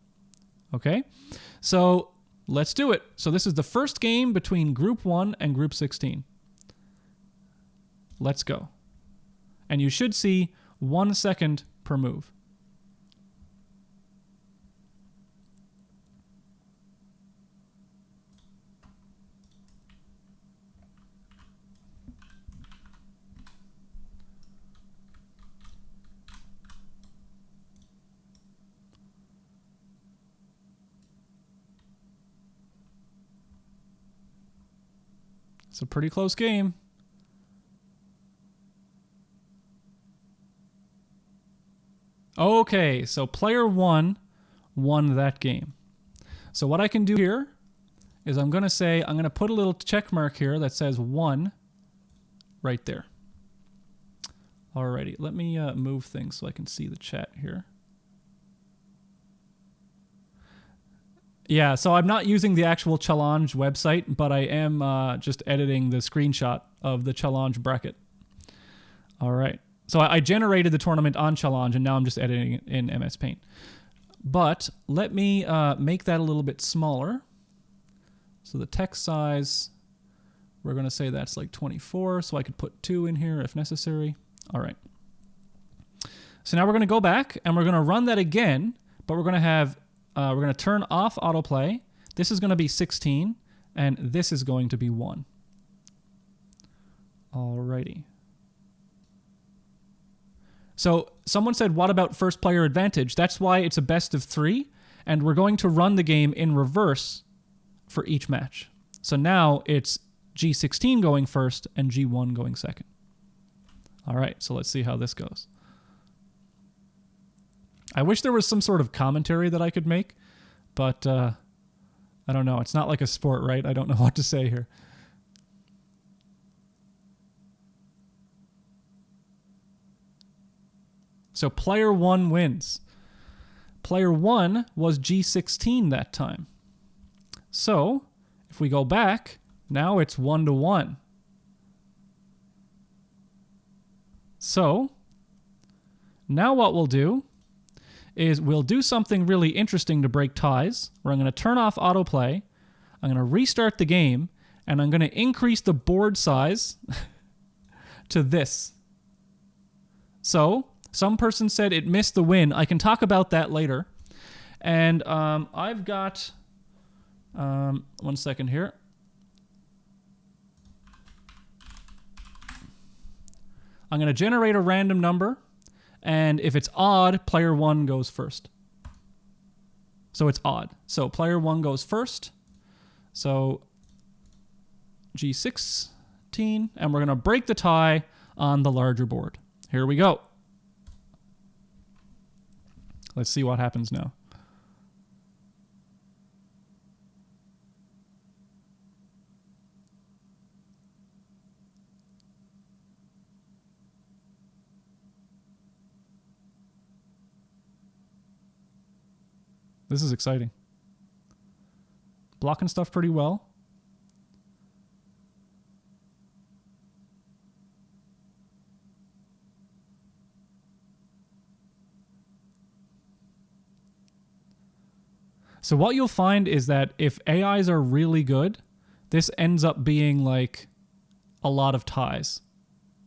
Okay, so let's do it. So this is the first game between Group 1 and Group 16. Let's go. And you should see 1 second per move. It's a pretty close game. Okay, so player 1 won that game. So what I can do here is I'm going to put a little check mark here that says 1 right there. Alrighty, let me move things so I can see the chat here. Yeah, so I'm not using the actual challenge website, but I am just editing the screenshot of the challenge bracket. All right. So I generated the tournament on challenge, and now I'm just editing it in MS Paint. But let me make that a little bit smaller. So the text size, we're going to say that's like 24, so I could put 2 in here if necessary. All right. So now we're going to go back, and we're going to run that again, but we're going to have... we're going to turn off autoplay. This is going to be 16, and this is going to be 1. Alrighty. So someone said, what about first player advantage? That's why it's a best of 3, and we're going to run the game in reverse for each match. So now it's G16 going first and G1 going second. All right, so let's see how this goes. I wish there was some sort of commentary that I could make, but I don't know. It's not like a sport, right? I don't know what to say here. So player 1 wins. Player 1 was G16 that time. So if we go back, now it's 1-1. So now what we'll do is we'll do something really interesting to break ties, where I'm going to turn off autoplay, I'm going to restart the game, and I'm going to increase the board size to this. So some person said it missed the win. I can talk about that later. And I've got... 1 second here. I'm going to generate a random number. And if it's odd, player 1 goes first. So it's odd. So player 1 goes first. So G16. And we're going to break the tie on the larger board. Here we go. Let's see what happens now. This is exciting. Blocking stuff pretty well. So what you'll find is that if AIs are really good, this ends up being like a lot of ties.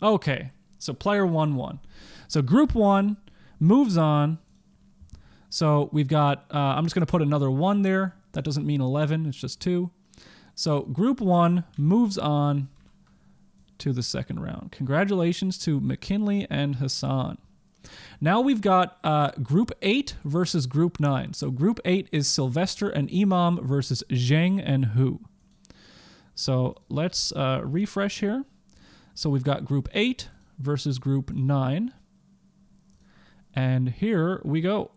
Okay, so player 1 won. So group 1 moves on. So we've got, I'm just going to put another 1 there. That doesn't mean 11, it's just 2. So group 1 moves on to the second round. Congratulations to McKinley and Hassan. Now we've got group 8 versus group 9. So group 8 is Sylvester and Imam versus Zheng and Hu. So let's refresh here. So we've got group 8 versus group 9. And here we go.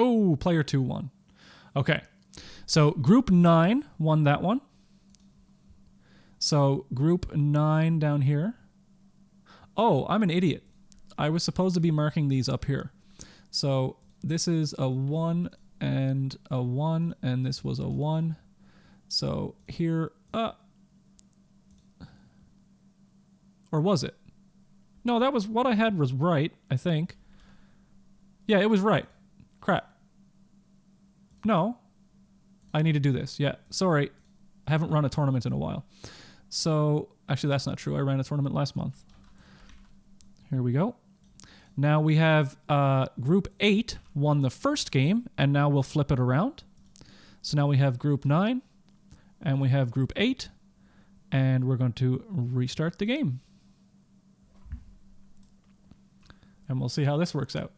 Oh, player 2 won. Okay. So group 9 won that one. So group 9 down here. Oh, I'm an idiot. I was supposed to be marking these up here. So this is a 1 and a 1, and this was a 1. So here, or was it? No, that was what I had was right, I think. Yeah, it was right. Crap. No. I need to do this. Yeah, sorry. I haven't run a tournament in a while. So, actually that's not true. I ran a tournament last month. Here we go. Now we have group 8 won the first game, and now we'll flip it around. So now we have group 9, and we have group 8, and we're going to restart the game. And we'll see how this works out.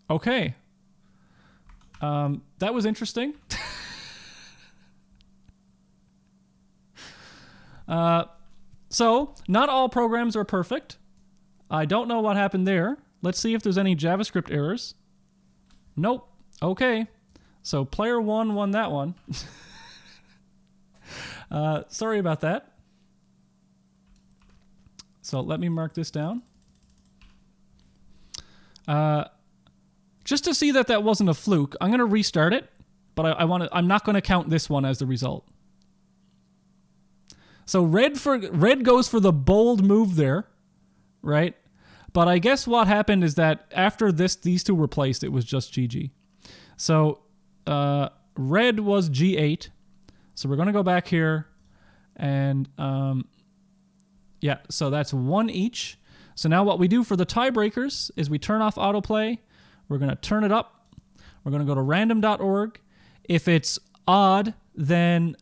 Okay. That was interesting. So, not all programs are perfect. I don't know what happened there. Let's see if there's any JavaScript errors. Nope. Okay. So, player 1 won that one. Sorry about that. So, let me mark this down. Just to see that wasn't a fluke, I'm going to restart it, but I'm not going to count this one as the result. So red goes for the bold move there, right? But I guess what happened is that after these two were placed, it was just GG. So red was G8. So we're going to go back here and yeah, so that's 1 each. So now what we do for the tiebreakers is we turn off autoplay. We're going to turn it up. We're going to go to random.org. If it's odd, then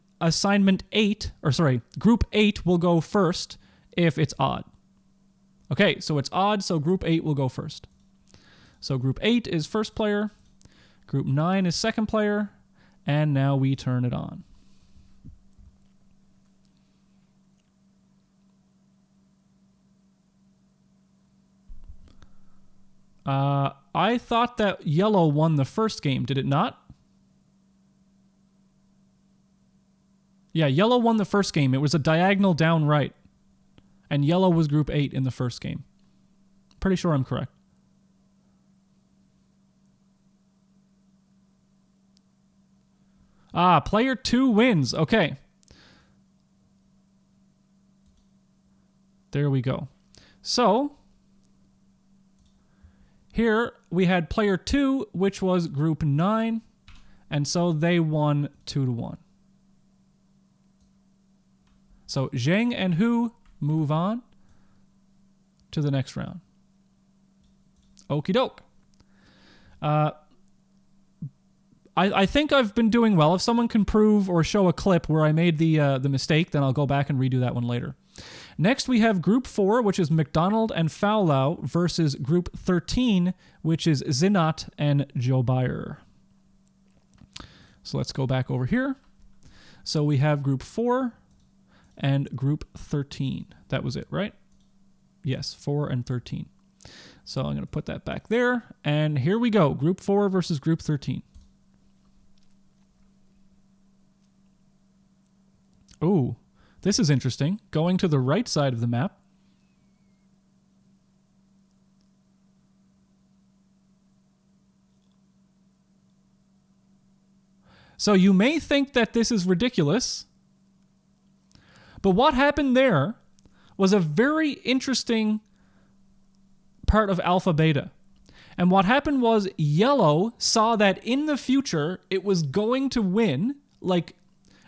group 8 will go first if it's odd. Okay, so it's odd, so group 8 will go first. So group 8 is first player, group 9 is second player, and now we turn it on. I thought that yellow won the first game, did it not? Yeah, yellow won the first game. It was a diagonal down right. And yellow was group 8 in the first game. Pretty sure I'm correct. Player 2 wins. Okay. There we go. So, here we had player 2, which was group 9. And so they won 2-1. So Zheng and Hu move on to the next round. Okie doke. I think I've been doing well. If someone can prove or show a clip where I made the mistake, then I'll go back and redo that one later. Next, we have Group 4, which is McDonald and Fowlau, versus Group 13, which is Zinat and Joe Bayer. So let's go back over here. So we have Group 4 and Group 13. That was it, right? Yes, 4 and 13. So I'm going to put that back there. And here we go. Group 4 versus Group 13. Ooh, this is interesting. Going to the right side of the map. So you may think that this is ridiculous, but what happened there was a very interesting part of alpha beta. And what happened was yellow saw that in the future it was going to win, like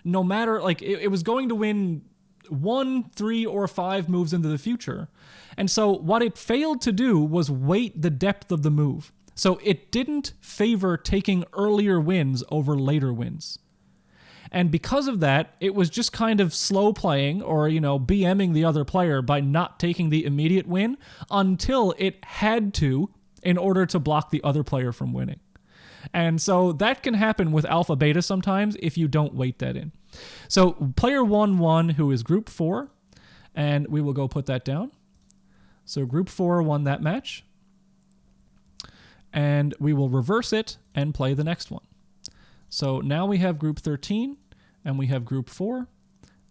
no matter, like it was going to win 1, 3, or 5 moves into the future. And so what it failed to do was weight the depth of the move. So it didn't favor taking earlier wins over later wins. And because of that, it was just kind of slow playing or, BMing the other player by not taking the immediate win until it had to in order to block the other player from winning. And so that can happen with alpha beta sometimes if you don't weight that in. So player 1 won, who is group 4, and we will go put that down. So group 4 won that match. And we will reverse it and play the next one. So now we have group 13 and we have group 4,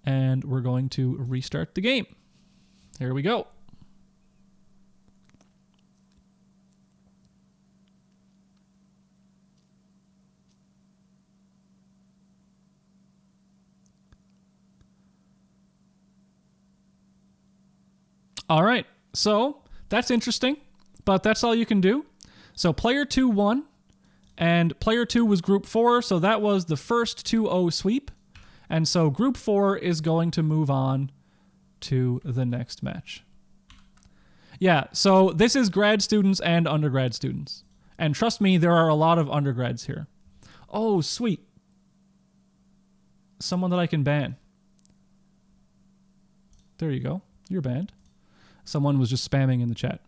and we're going to restart the game. Here we go. All right, so that's interesting, but that's all you can do. So player 2 won, and player 2 was group 4, so that was the first 2-0 sweep. And so group 4 is going to move on to the next match. Yeah, so this is grad students and undergrad students. And trust me, there are a lot of undergrads here. Oh, sweet. Someone that I can ban. There you go. You're banned. Someone was just spamming in the chat.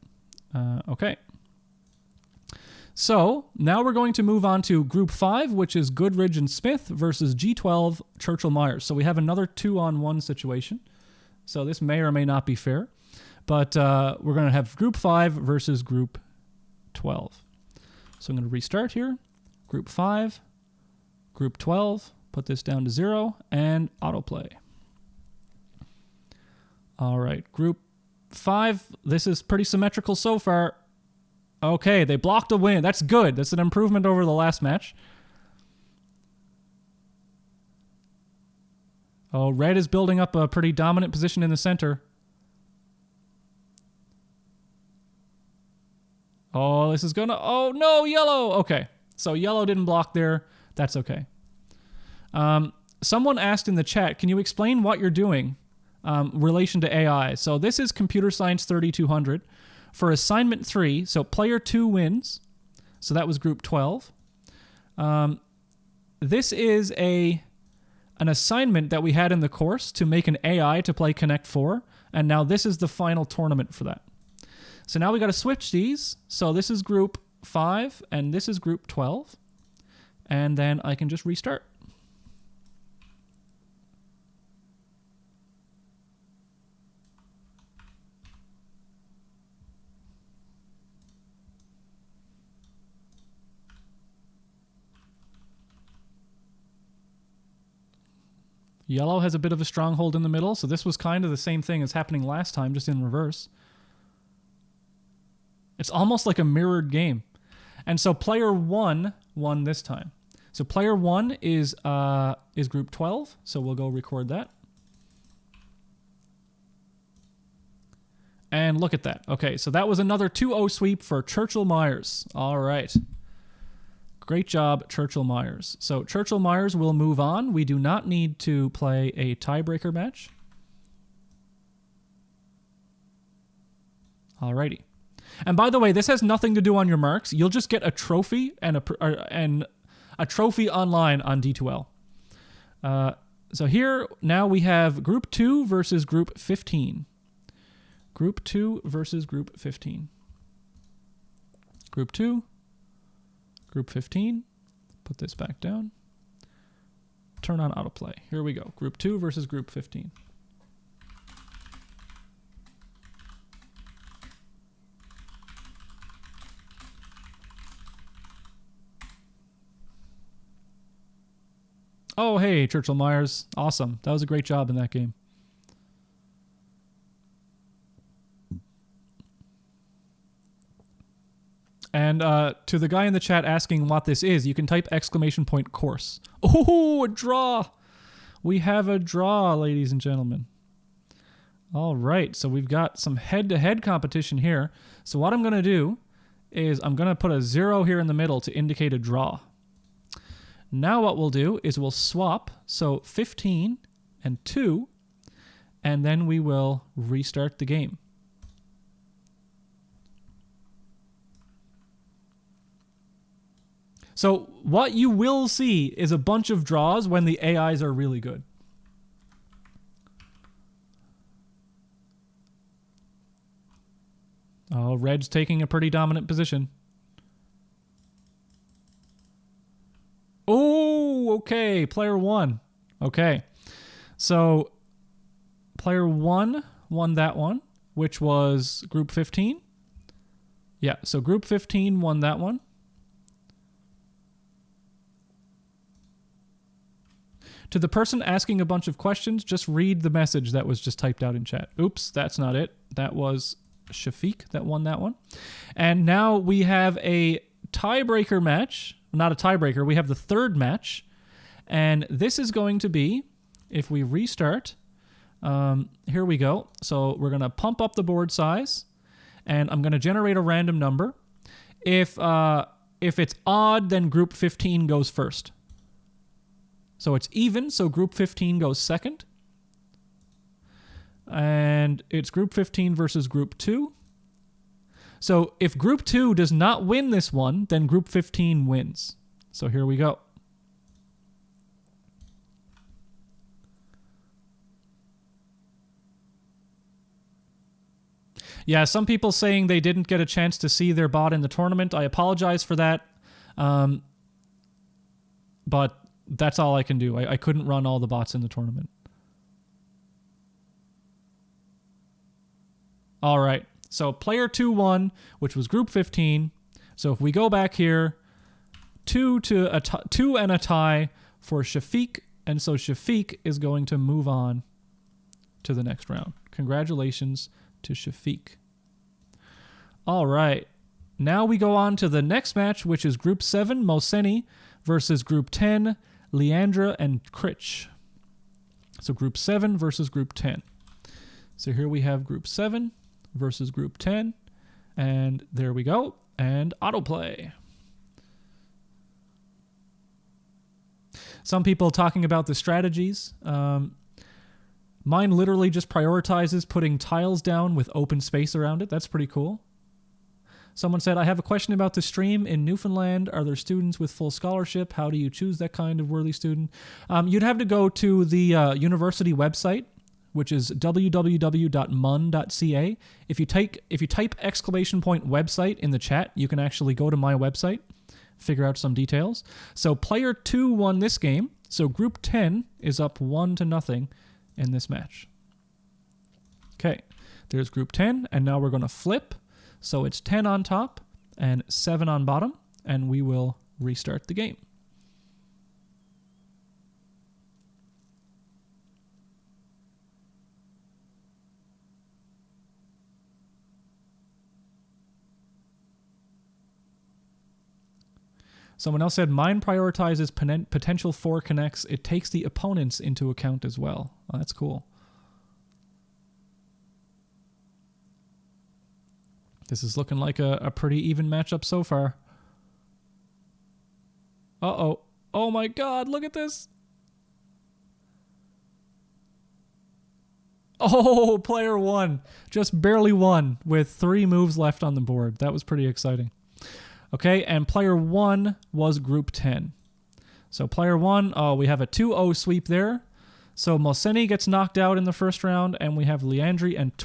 Okay. So now we're going to move on to Group 5, which is Goodridge and Smith versus G12, Churchill Myers. So we have another 2-on-1 situation. So this may or may not be fair. But we're going to have group 5 versus group 12. So I'm going to restart here. Group 5, group 12, put this down to 0, and autoplay. All right, group 5, this is pretty symmetrical so far. Okay, they blocked a win. That's good. That's an improvement over the last match. Oh, red is building up a pretty dominant position in the center. Oh, this is gonna... Oh, no, yellow! Okay, so yellow didn't block there. That's okay. Someone asked in the chat, can you explain what you're doing relation to AI? So this is Computer Science 3200. For assignment 3, so player 2 wins. So that was group 12. This is an assignment that we had in the course to make an AI to play Connect 4. And now this is the final tournament for that. So now we got to switch these. So this is group 5 and this is group 12. And then I can just restart. Yellow has a bit of a stronghold in the middle, so this was kind of the same thing as happening last time, just in reverse. It's almost like a mirrored game. And so player 1 won this time. So player 1 is group 12, so we'll go record that. And look at that. Okay, so that was another 2-0 sweep for Churchill Myers. All right. Great job, Churchill Myers. So Churchill Myers will move on. We do not need to play a tiebreaker match. Alrighty. And by the way, this has nothing to do on your marks. You'll just get a trophy and a trophy online on D2L. So here now we have Group 2 versus Group 15. Group 2 versus Group 15. Group 2, Group 15. Put this back down. Turn on autoplay. Here we go. Group 2 versus Group 15. Oh, hey, Churchill Myers. Awesome. That was a great job in that game. And to the guy in the chat asking what this is, you can type ! course. Oh, a draw. We have a draw, ladies and gentlemen. All right, so we've got some head-to-head competition here. So what I'm going to do is I'm going to put a 0 here in the middle to indicate a draw. Now what we'll do is we'll swap, so 15 and 2, and then we will restart the game. So what you will see is a bunch of draws when the AIs are really good. Oh, red's taking a pretty dominant position. Oh, okay, player 1. Okay, so player 1 won that one, which was Group 15. Yeah, so Group 15 won that one. To the person asking a bunch of questions, just read the message that was just typed out in chat. Oops, that's not it. That was Shafiq that won that one. And now we have a tiebreaker match. Not a tiebreaker. We have the third match. And this is going to be, if we restart, here we go. So we're going to pump up the board size. And I'm going to generate a random number. If it's odd, then Group 15 goes first. So it's even, so Group 15 goes second. And it's Group 15 versus Group 2. So if Group 2 does not win this one, then Group 15 wins. So here we go. Yeah, some people saying they didn't get a chance to see their bot in the tournament. I apologize for that. But that's all I can do. I couldn't run all the bots in the tournament. All right. So player 2 won, which was group 15. So if we go back here, 2 and a tie for Shafiq. And so Shafiq is going to move on to the next round. Congratulations to Shafiq. All right. Now we go on to the next match, which is group 7, Mohseni versus group 10, Leandra and Critch. So group 7 versus group 10. So here we have group 7 versus group 10. And there we go. And autoplay. Some people talking about the strategies. Mine literally just prioritizes putting tiles down with open space around it. That's pretty cool. Someone said, I have a question about the stream in Newfoundland. Are there students with full scholarship? How do you choose that kind of worthy student? You'd have to go to the university website, which is www.mun.ca. If you type !website in the chat, you can actually go to my website, figure out some details. So player 2 won this game. So group 10 is up 1-0 in this match. Okay, there's group 10, and now we're going to flip. So it's 10 on top and 7 on bottom, and we will restart the game. Someone else said, mine prioritizes potential 4 connects. It takes the opponents into account as well. Oh, that's cool. This is looking like a pretty even matchup so far. Uh-oh. Oh my god, look at this. Oh, player 1. Just barely won with 3 moves left on the board. That was pretty exciting. Okay, and player 1 was group 10. So player 1, oh, we have a 2-0 sweep there. So Mohseni gets knocked out in the first round, and we have Leandri and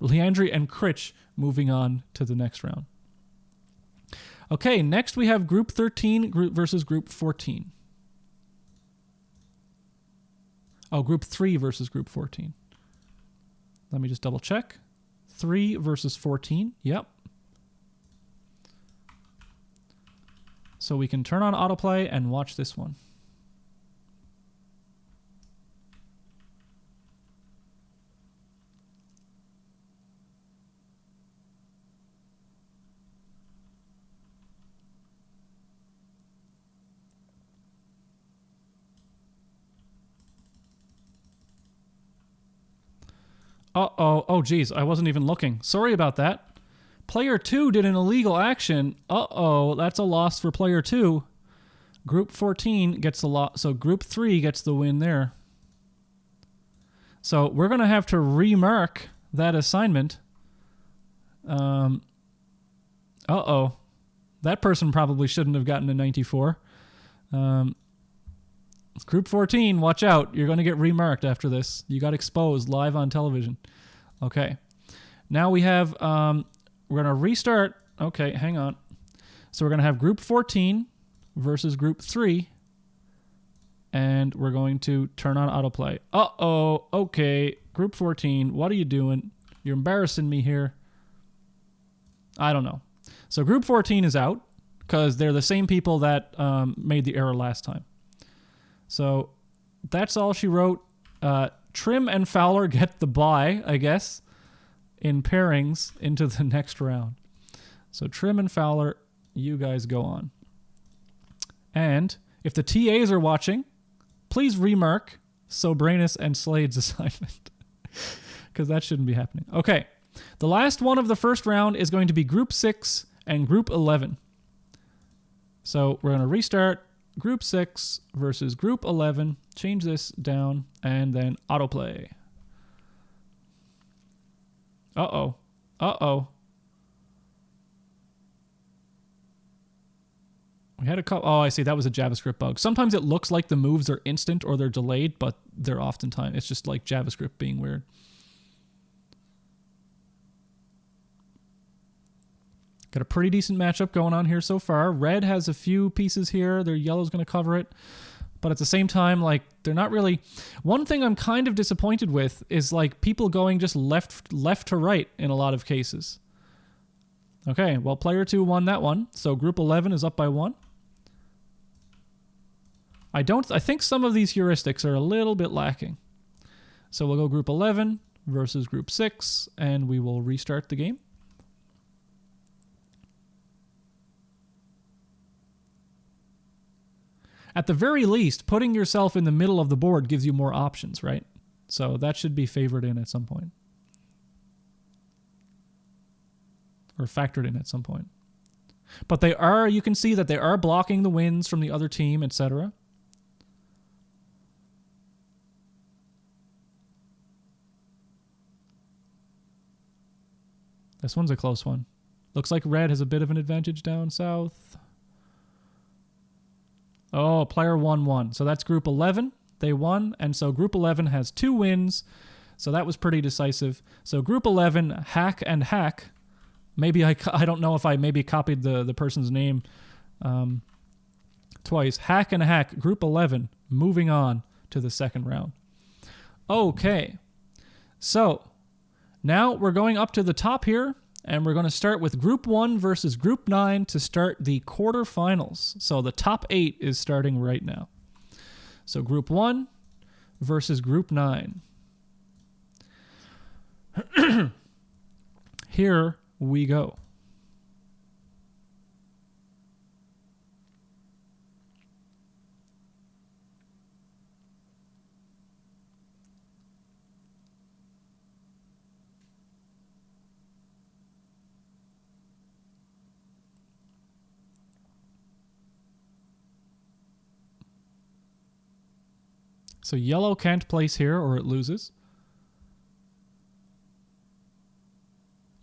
Leandri and Critch moving on to the next round. Okay, next we have group 13 versus group 14. Oh, group 3 versus group 14. Let me just double check. 3 versus 14. Yep. So we can turn on autoplay and watch this one. Uh-oh. Oh, geez. I wasn't even looking. Sorry about that. Player 2 did an illegal action. Uh-oh. That's a loss for player 2. Group 14 gets the loss. So group 3 gets the win there. So we're going to have to remark that assignment. Uh-oh. That person probably shouldn't have gotten a 94. Group 14, watch out. You're going to get remarked after this. You got exposed live on television. Okay. Now we have, we're going to restart. Okay, hang on. So we're going to have group 14 versus group 3. And we're going to turn on autoplay. Uh-oh. Okay. Group 14, what are you doing? You're embarrassing me here. I don't know. So group 14 is out because they're the same people that made the error last time. So that's all she wrote. Trim and Fowler get the bye, I guess, in pairings into the next round. So Trim and Fowler, you guys go on. And if the TAs are watching, please remark Sobranus and Slade's assignment because that shouldn't be happening. Okay, the last one of the first round is going to be Group 6 and Group 11. So we're going to restart. Group 6 versus Group 11. Change this down and then autoplay. Uh-oh. Uh-oh. We had a couple. Oh, I see. That was a JavaScript bug. Sometimes it looks like the moves are instant or they're delayed, but they're oftentimes, it's just like JavaScript being weird. Got a pretty decent matchup going on here so far. Red has a few pieces here. Their yellow's going to cover it. But at the same time, like, they're not really... One thing I'm kind of disappointed with is, like, people going just left to right in a lot of cases. Okay, well, player 2 won that one. So group 11 is up by 1. I think some of these heuristics are a little bit lacking. So we'll go group 11 versus group 6, and we will restart the game. At the very least, putting yourself in the middle of the board gives you more options, right? So that should be favored in at some point. Or factored in at some point. But they are, you can see that they are blocking the wins from the other team, etc. This one's a close one. Looks like red has a bit of an advantage down south. Oh, player 1 won. So that's group 11. They won. And so group 11 has 2 wins. So that was pretty decisive. So group 11, hack and hack. Maybe I don't know if I maybe copied the person's name twice. Hack and hack, group 11, moving on to the second round. Okay. So now we're going up to the top here. And we're going to start with Group 1 versus Group 9 to start the quarterfinals. So the top 8 is starting right now. So Group 1 versus Group 9. Here we go. So yellow can't place here or it loses.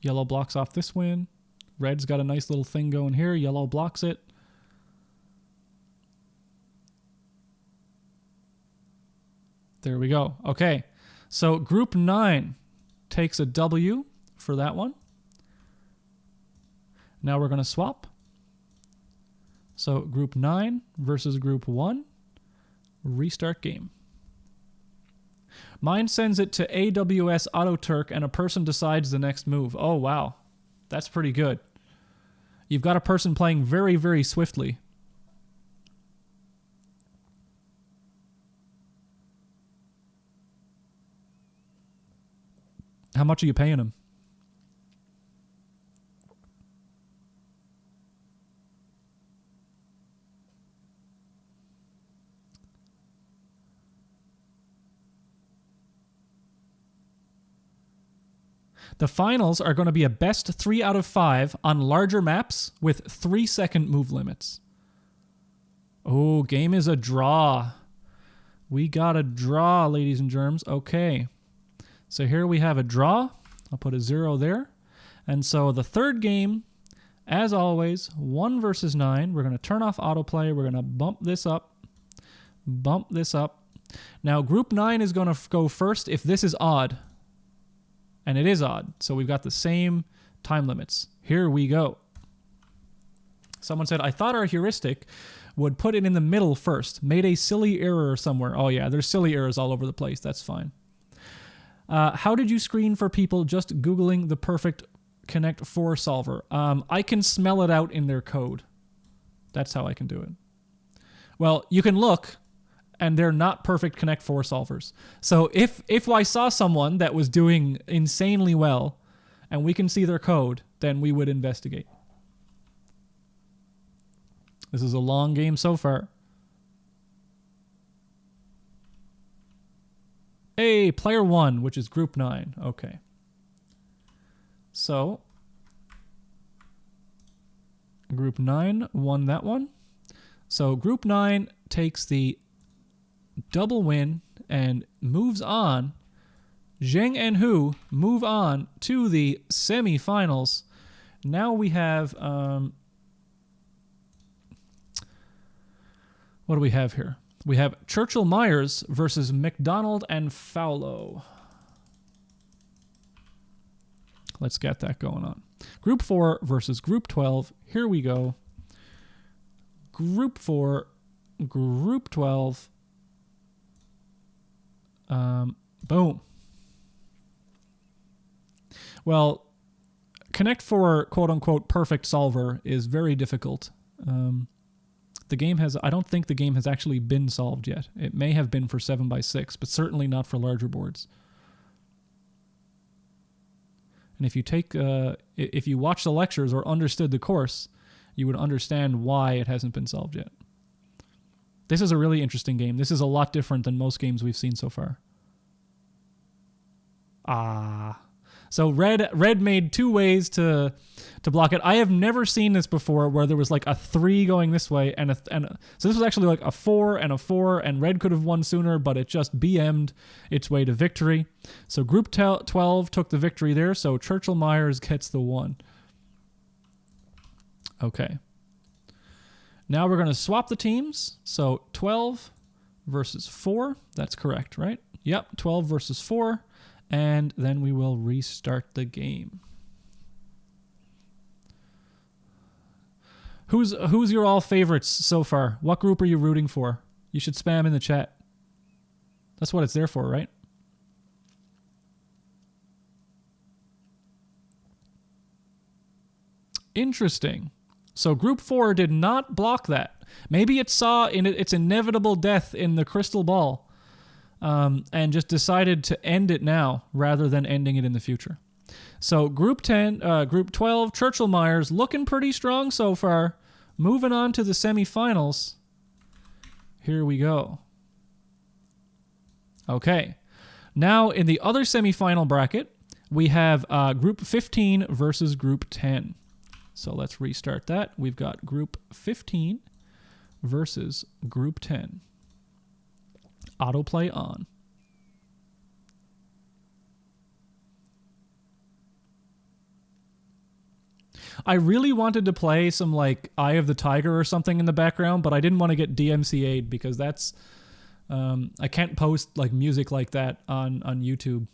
Yellow blocks off this win. Red's got a nice little thing going here. Yellow blocks it. There we go. Okay. So group 9 takes a W for that one. Now we're going to swap. So group 9 versus group 1. Restart game. Mine sends it to AWS AutoTurk and a person decides the next move. Oh, wow. That's pretty good. You've got a person playing very, very swiftly. How much are you paying him? The finals are going to be a best 3 out of 5 on larger maps with 3-second move limits. Oh, game is a draw. We got a draw, ladies and germs. Okay. So here we have a draw. I'll put a 0 there. And so the third game, as always, 1 versus 9. We're going to turn off autoplay. We're going to bump this up. Bump this up. Now, group 9 is going to go first if this is odd. And it is odd. So we've got the same time limits. Here we go. Someone said, I thought our heuristic would put it in the middle first. Made a silly error somewhere. Oh yeah, there's silly errors all over the place. That's fine. How did you screen for people just Googling the perfect Connect 4 solver? I can smell it out in their code. That's how I can do it. Well, you can look, and they're not perfect Connect 4 solvers. So if I saw someone that was doing insanely well, and we can see their code, then we would investigate. This is a long game so far. Hey, player 1, which is group 9. Okay. So, group 9 won that one. So group 9 takes the double win and moves on. Zheng and Hu move on to the semifinals. Now we have what do we have here? We have Churchill Myers versus McDonald and Fowlo. Let's get that going on. Group 4 versus Group 12. Here we go. Group 4, Group 12. Boom. Well, Connect for quote-unquote perfect solver is very difficult. The game has, I don't think the game has actually been solved yet. It may have been for 7x6, but certainly not for larger boards. And if you take, if you watch the lectures or understood the course, you would understand why it hasn't been solved yet. This is a really interesting game. This is a lot different than most games we've seen so far. So red made two ways to block it. I have never seen this before where there was like a 3 going this way so this was actually like a 4 and a 4, and red could have won sooner, but it just BM'd its way to victory. So group 12 took the victory there, so Churchill Myers gets the 1. Okay. Now we're going to swap the teams. So 12 versus 4. That's correct, right? Yep, 12 versus 4. And then we will restart the game. Who's your all favorites so far? What group are you rooting for? You should spam in the chat. That's what it's there for, right? Interesting. So group 4 did not block that. Maybe it saw its inevitable death in the crystal ball. And just decided to end it now rather than ending it in the future. So group 12, Churchill Myers, looking pretty strong so far. Moving on to the semifinals. Here we go. Okay. Now in the other semifinal bracket, we have group 15 versus group 10. So let's restart that. We've got group 15 versus group 10. Autoplay on. I really wanted to play some like Eye of the Tiger or something in the background, but I didn't want to get DMCA'd because that's I can't post like music like that on YouTube,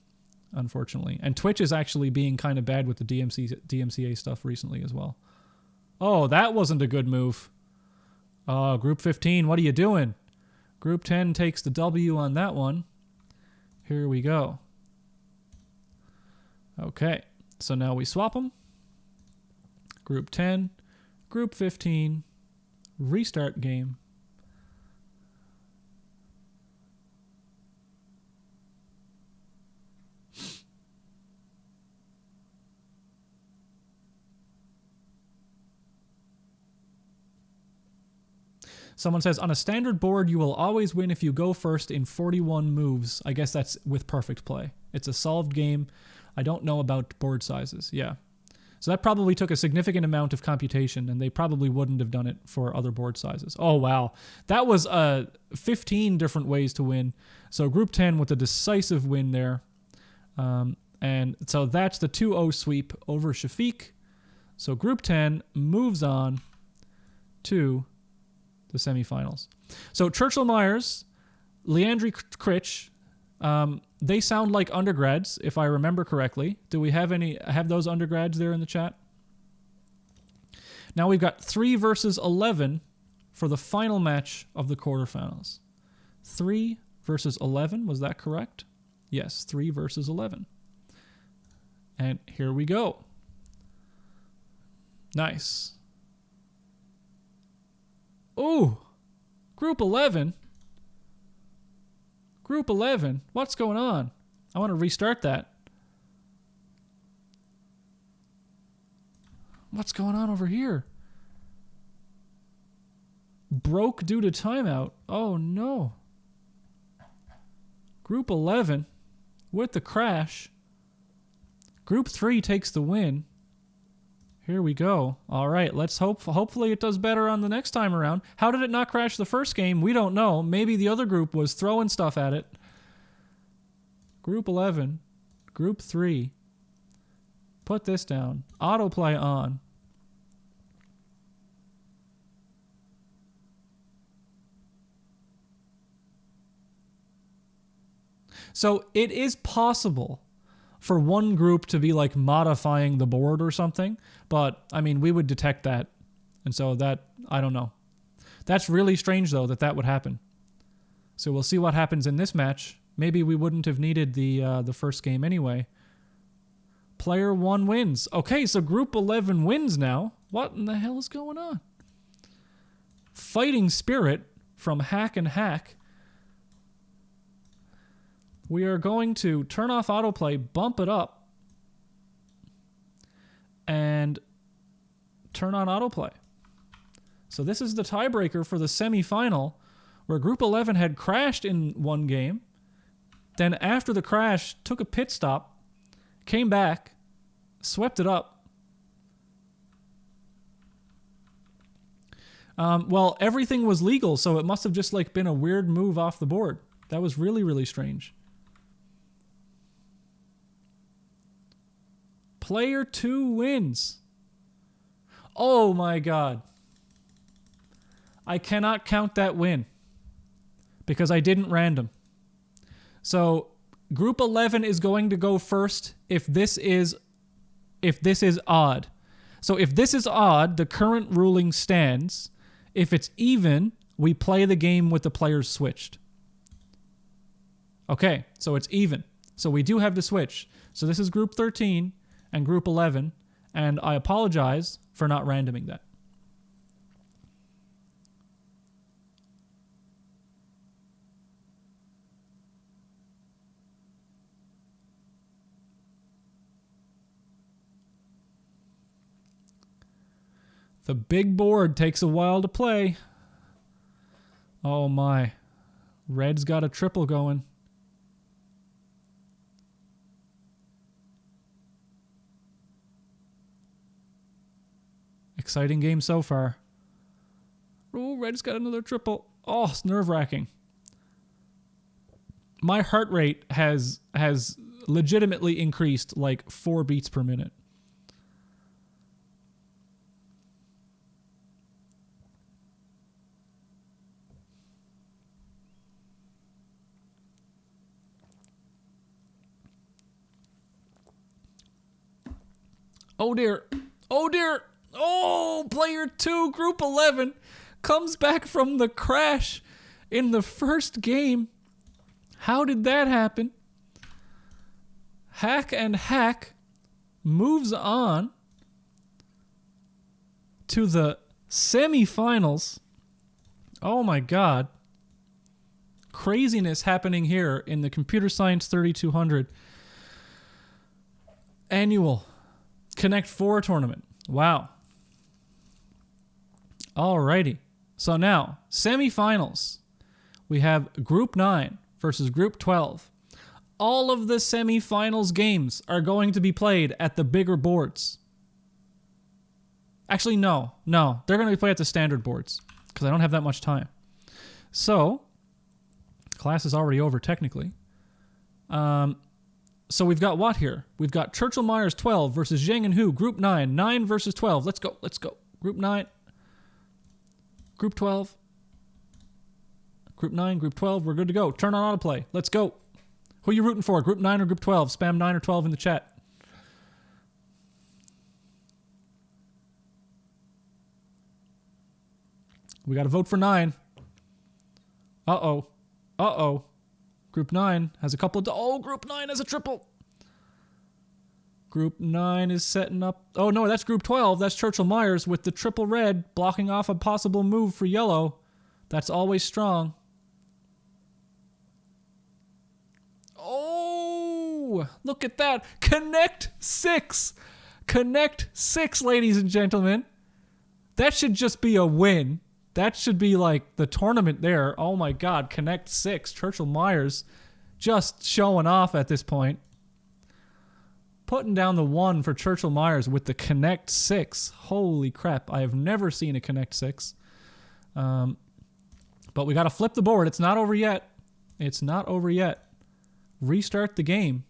unfortunately. And Twitch is actually being kind of bad with the DMCA stuff recently as well. Oh, that wasn't a good move. Group 15, what are you doing? Group 10 takes the W on that one. Here we go. Okay, so now we swap them. Group 10, Group 15, restart game. Someone says, on a standard board, you will always win if you go first in 41 moves. I guess that's with perfect play. It's a solved game. I don't know about board sizes. Yeah. So that probably took a significant amount of computation, and they probably wouldn't have done it for other board sizes. Oh, wow. That was 15 different ways to win. So Group 10 with a decisive win there. And so that's the 2-0 sweep over Shafiq. So Group 10 moves on to the semifinals. So Churchill Myers, Leandri Critch, they sound like undergrads, if I remember correctly. Do we have those undergrads there in the chat? Now we've got 3 versus 11 for the final match of the quarterfinals. 3 versus 11, was that correct? Yes, 3 versus 11. And here we go. Nice. Ooh, Group 11. Group 11. What's going on? I want to restart that. What's going on over here? Broke due to timeout. Oh, no. Group 11 with the crash. Group 3 takes the win. Here we go. All right, let's hopefully it does better on the next time around. How did it not crash the first game? We don't know. Maybe the other group was throwing stuff at it. Group 11, Group 3. Put this down. Autoplay on. So it is possible for one group to be like modifying the board or something, but I mean, we would detect that. And so that, I don't know. That's really strange, though, that would happen. So we'll see what happens in this match. Maybe we wouldn't have needed the first game anyway. Player 1 wins. Okay, so Group 11 wins now. What in the hell is going on? Fighting Spirit from Hack and Hack. We are going to turn off autoplay, bump it up, and turn on autoplay. So this is the tiebreaker for the semifinal, where Group 11 had crashed in one game. Then after the crash, took a pit stop, came back, swept it up. Well, everything was legal, so it must have just like been a weird move off the board. That was really, really strange. Player 2 wins. Oh my god. I cannot count that win because I didn't random. So Group 11 is going to go first if this is odd. So if this is odd, the current ruling stands. If it's even, we play the game with the players switched. Okay, so it's even. So we do have to switch. So this is Group 13 and Group 11, and I apologize for not randoming that. The big board takes a while to play. Oh my. Red's got a triple going. Exciting game so far. Oh, Red's got another triple. Oh, it's nerve-wracking. My heart rate has legitimately increased like 4 beats per minute. Oh dear. Oh dear. Oh, player 2, Group 11, comes back from the crash in the first game. How did that happen? Hack and Hack moves on to the semifinals. Oh my god. Craziness happening here in the Computer Science 3200 annual Connect 4 tournament. Wow. Alrighty. So now, semifinals. We have Group 9 versus Group 12. All of the semifinals games are going to be played at the bigger boards. Actually, no. They're going to be played at the standard boards because I don't have that much time. So, class is already over technically. So we've got what here? We've got Churchill Myers 12 versus Zhang and Hu. Group 9. 9 versus 12. Let's go. Group 9. Group 12. Group 9, Group 12. We're good to go. Turn on autoplay. Let's go. Who are you rooting for? Group 9 or Group 12? Spam 9 or 12 in the chat. We got to vote for 9. Uh-oh. Group 9 has a couple of... Oh, Group 9 has a triple. Group 9 is setting up... Oh, no, that's Group 12. That's Churchill Myers with the triple red blocking off a possible move for yellow. That's always strong. Oh, look at that. Connect 6. Connect 6, ladies and gentlemen. That should just be a win. That should be like the tournament there. Oh my god, Connect 6. Churchill Myers just showing off at this point. Putting down the 1 for Churchill Myers with the Connect 6. Holy crap, I have never seen a Connect 6. But we got to flip the board. It's not over yet. It's not over yet. Restart the game.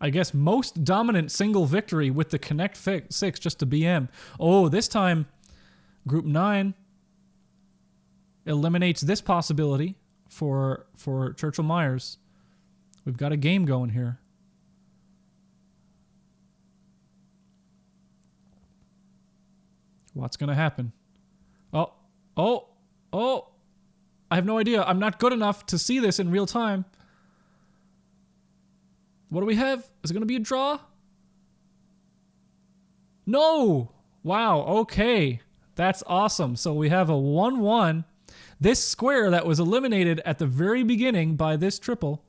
I guess most dominant single victory with the Connect 6 just to BM. Oh, this time Group 9 eliminates this possibility for Churchill Myers. We've got a game going here. What's going to happen? Oh. I have no idea. I'm not good enough to see this in real time. What do we have? Is it going to be a draw? No! Wow, okay. That's awesome. So we have a 1-1. This square that was eliminated at the very beginning by this triple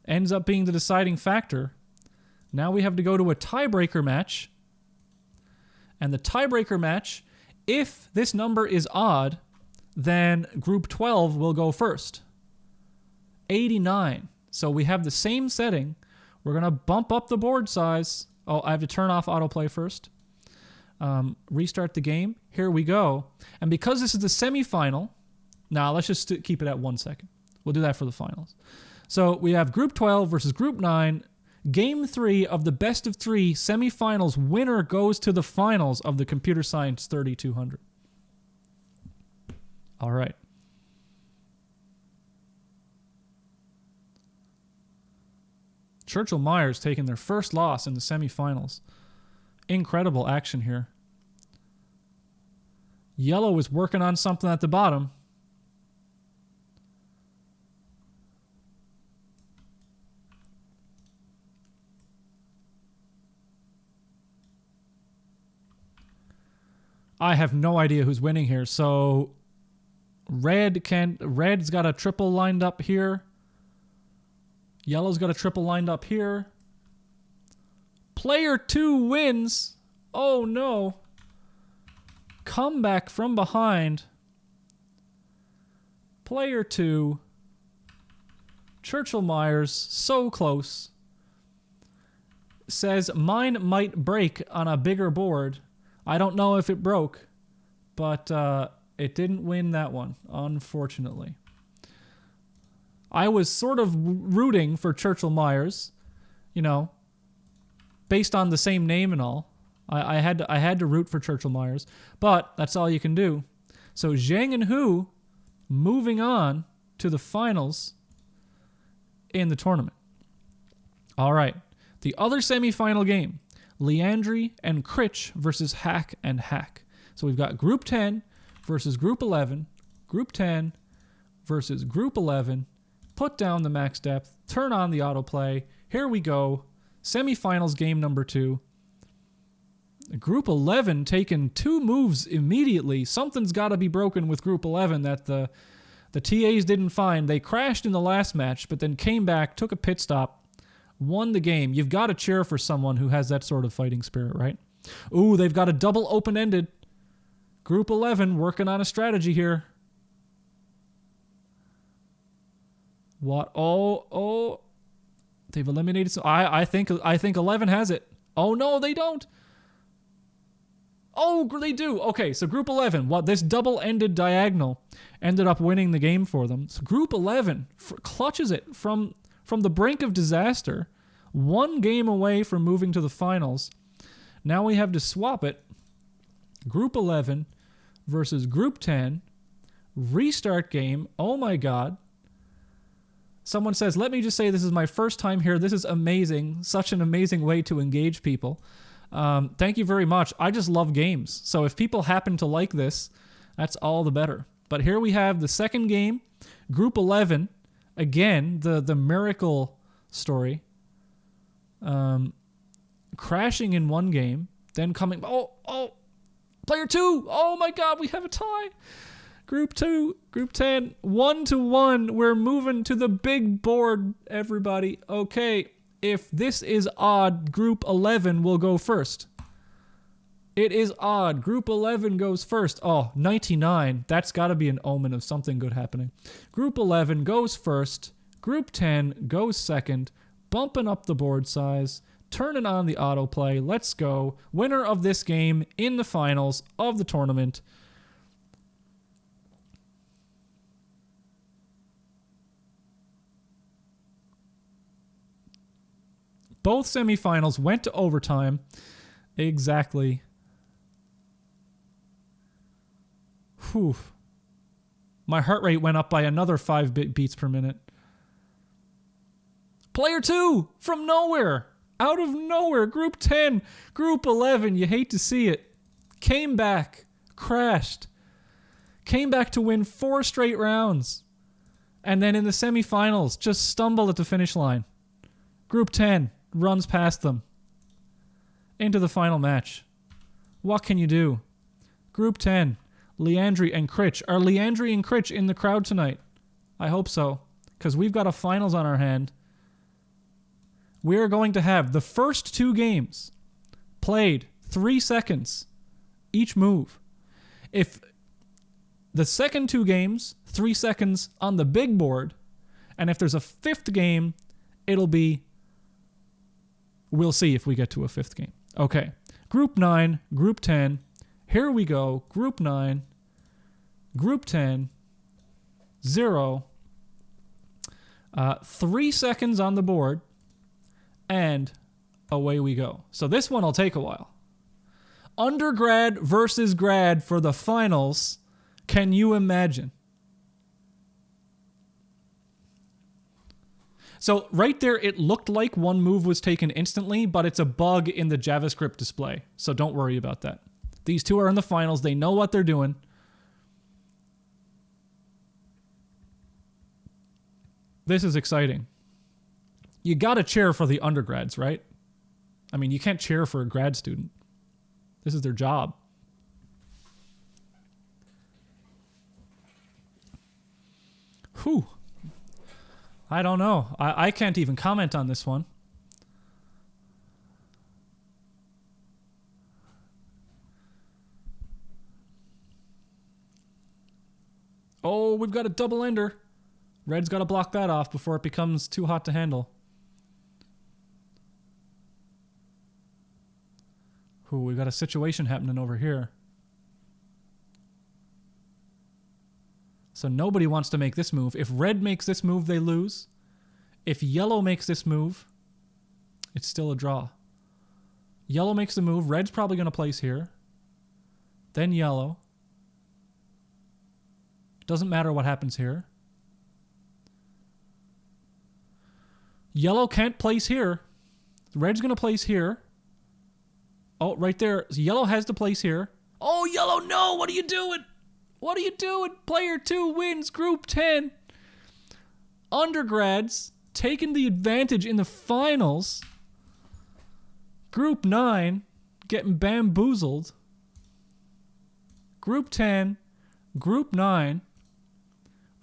ends up being the deciding factor. Now we have to go to a tiebreaker match. And the tiebreaker match, if this number is odd, then group 12 will go first. 89. So we have the same setting. We're going to bump up the board size. Oh, I have to turn off autoplay first. Restart the game. Here we go. And because this is the semifinal, now let's just keep it at 1 second. We'll do that for the finals. So we have Group 12 versus Group 9. Game 3 of the best of 3 semifinals. Winner goes to the finals of the Computer Science 3200. All right. Churchill-Myers taking their first loss in the semifinals. Incredible action here. Yellow is working on something at the bottom. I have no idea who's winning here. So Red's got a triple lined up here. Yellow's got a triple lined up here. Player 2 wins. Oh no. Comeback from behind. Player 2. Churchill-Myers, so close. Says mine might break on a bigger board. I don't know if it broke, but it didn't win that one, unfortunately. I was sort of rooting for Churchill-Myers, you know, based on the same name and all. I had to root for Churchill-Myers, but that's all you can do. So Zhang and Hu moving on to the finals in the tournament. All right, the other semifinal game, Leandri and Critch versus Hack and Hack. So we've got Group 10 versus Group 11, Group 10 versus Group 11. Put down the max depth, turn on the autoplay. Here we go. Semifinals game number 2. Group 11 taking 2 moves immediately. Something's got to be broken with Group 11 that the TAs didn't find. They crashed in the last match, but then came back, took a pit stop, won the game. You've got to cheer for someone who has that sort of fighting spirit, right? Ooh, they've got a double open-ended. Group 11 working on a strategy here. What? Oh. They've eliminated some. I think 11 has it. Oh, no, they don't. Oh, they do. Okay, so Group 11, this double-ended diagonal ended up winning the game for them. So Group 11 clutches it from the brink of disaster. 1 game away from moving to the finals. Now we have to swap it. Group 11 versus Group 10. Restart game. Oh my God. Someone says, let me just say this is my first time here. This is amazing. Such an amazing way to engage people. Thank you very much. I just love games. So if people happen to like this, that's all the better. But here we have the second game. Group 11. Again, the miracle story. Crashing in 1 game. Then coming... Oh! Player 2! Oh my God, we have a tie! Group 2, Group 10, 1-1. We're moving to the big board, everybody. Okay, if this is odd, Group 11 will go first. It is odd. Group 11 goes first. Oh, 99. That's got to be an omen of something good happening. Group 11 goes first. Group 10 goes second. Bumping up the board size. Turning on the autoplay. Let's go. Winner of this game in the finals of the tournament. Both semifinals went to overtime. Exactly. Whew. My heart rate went up by another 5 beats per minute. Player 2 from nowhere. Out of nowhere, Group 10, Group 11, you hate to see it. Came back, crashed. Came back to win 4 straight rounds. And then in the semifinals, just stumbled at the finish line. Group 10 runs past them. Into the final match. What can you do? Group 10, Leandri and Critch. Are Leandri and Critch in the crowd tonight? I hope so, because we've got a finals on our hand. We are going to have the first 2 games played 3 seconds each move. If the second 2 games, 3 seconds on the big board, and if there's a 5th game, it'll be, we'll see if we get to a 5th game. Okay, Group 9, Group 10, here we go, Group 9, Group 10, 0, 3 seconds on the board, and away we go. So this one will take a while. Undergrad versus grad for the finals. Can you imagine? So right there, it looked like one move was taken instantly, but it's a bug in the JavaScript display. So don't worry about that. These 2 are in the finals. They know what they're doing. This is exciting. You got to cheer for the undergrads, right? I mean, you can't cheer for a grad student. This is their job. Whew. I don't know. I can't even comment on this one. Oh, we've got a double ender. Red's got to block that off before it becomes too hot to handle. Ooh, we've got a situation happening over here. So nobody wants to make this move. If red makes this move, they lose. If yellow makes this move, it's still a draw. Yellow makes the move. Red's probably going to place here. Then yellow. Doesn't matter what happens here. Yellow can't place here. Red's going to place here. Oh, right there. Yellow has to place here. Oh, yellow, no. What are you doing? What are you doing? Player 2 wins Group 10. Undergrads taking the advantage in the finals. Group 9 getting bamboozled. Group 10, Group 9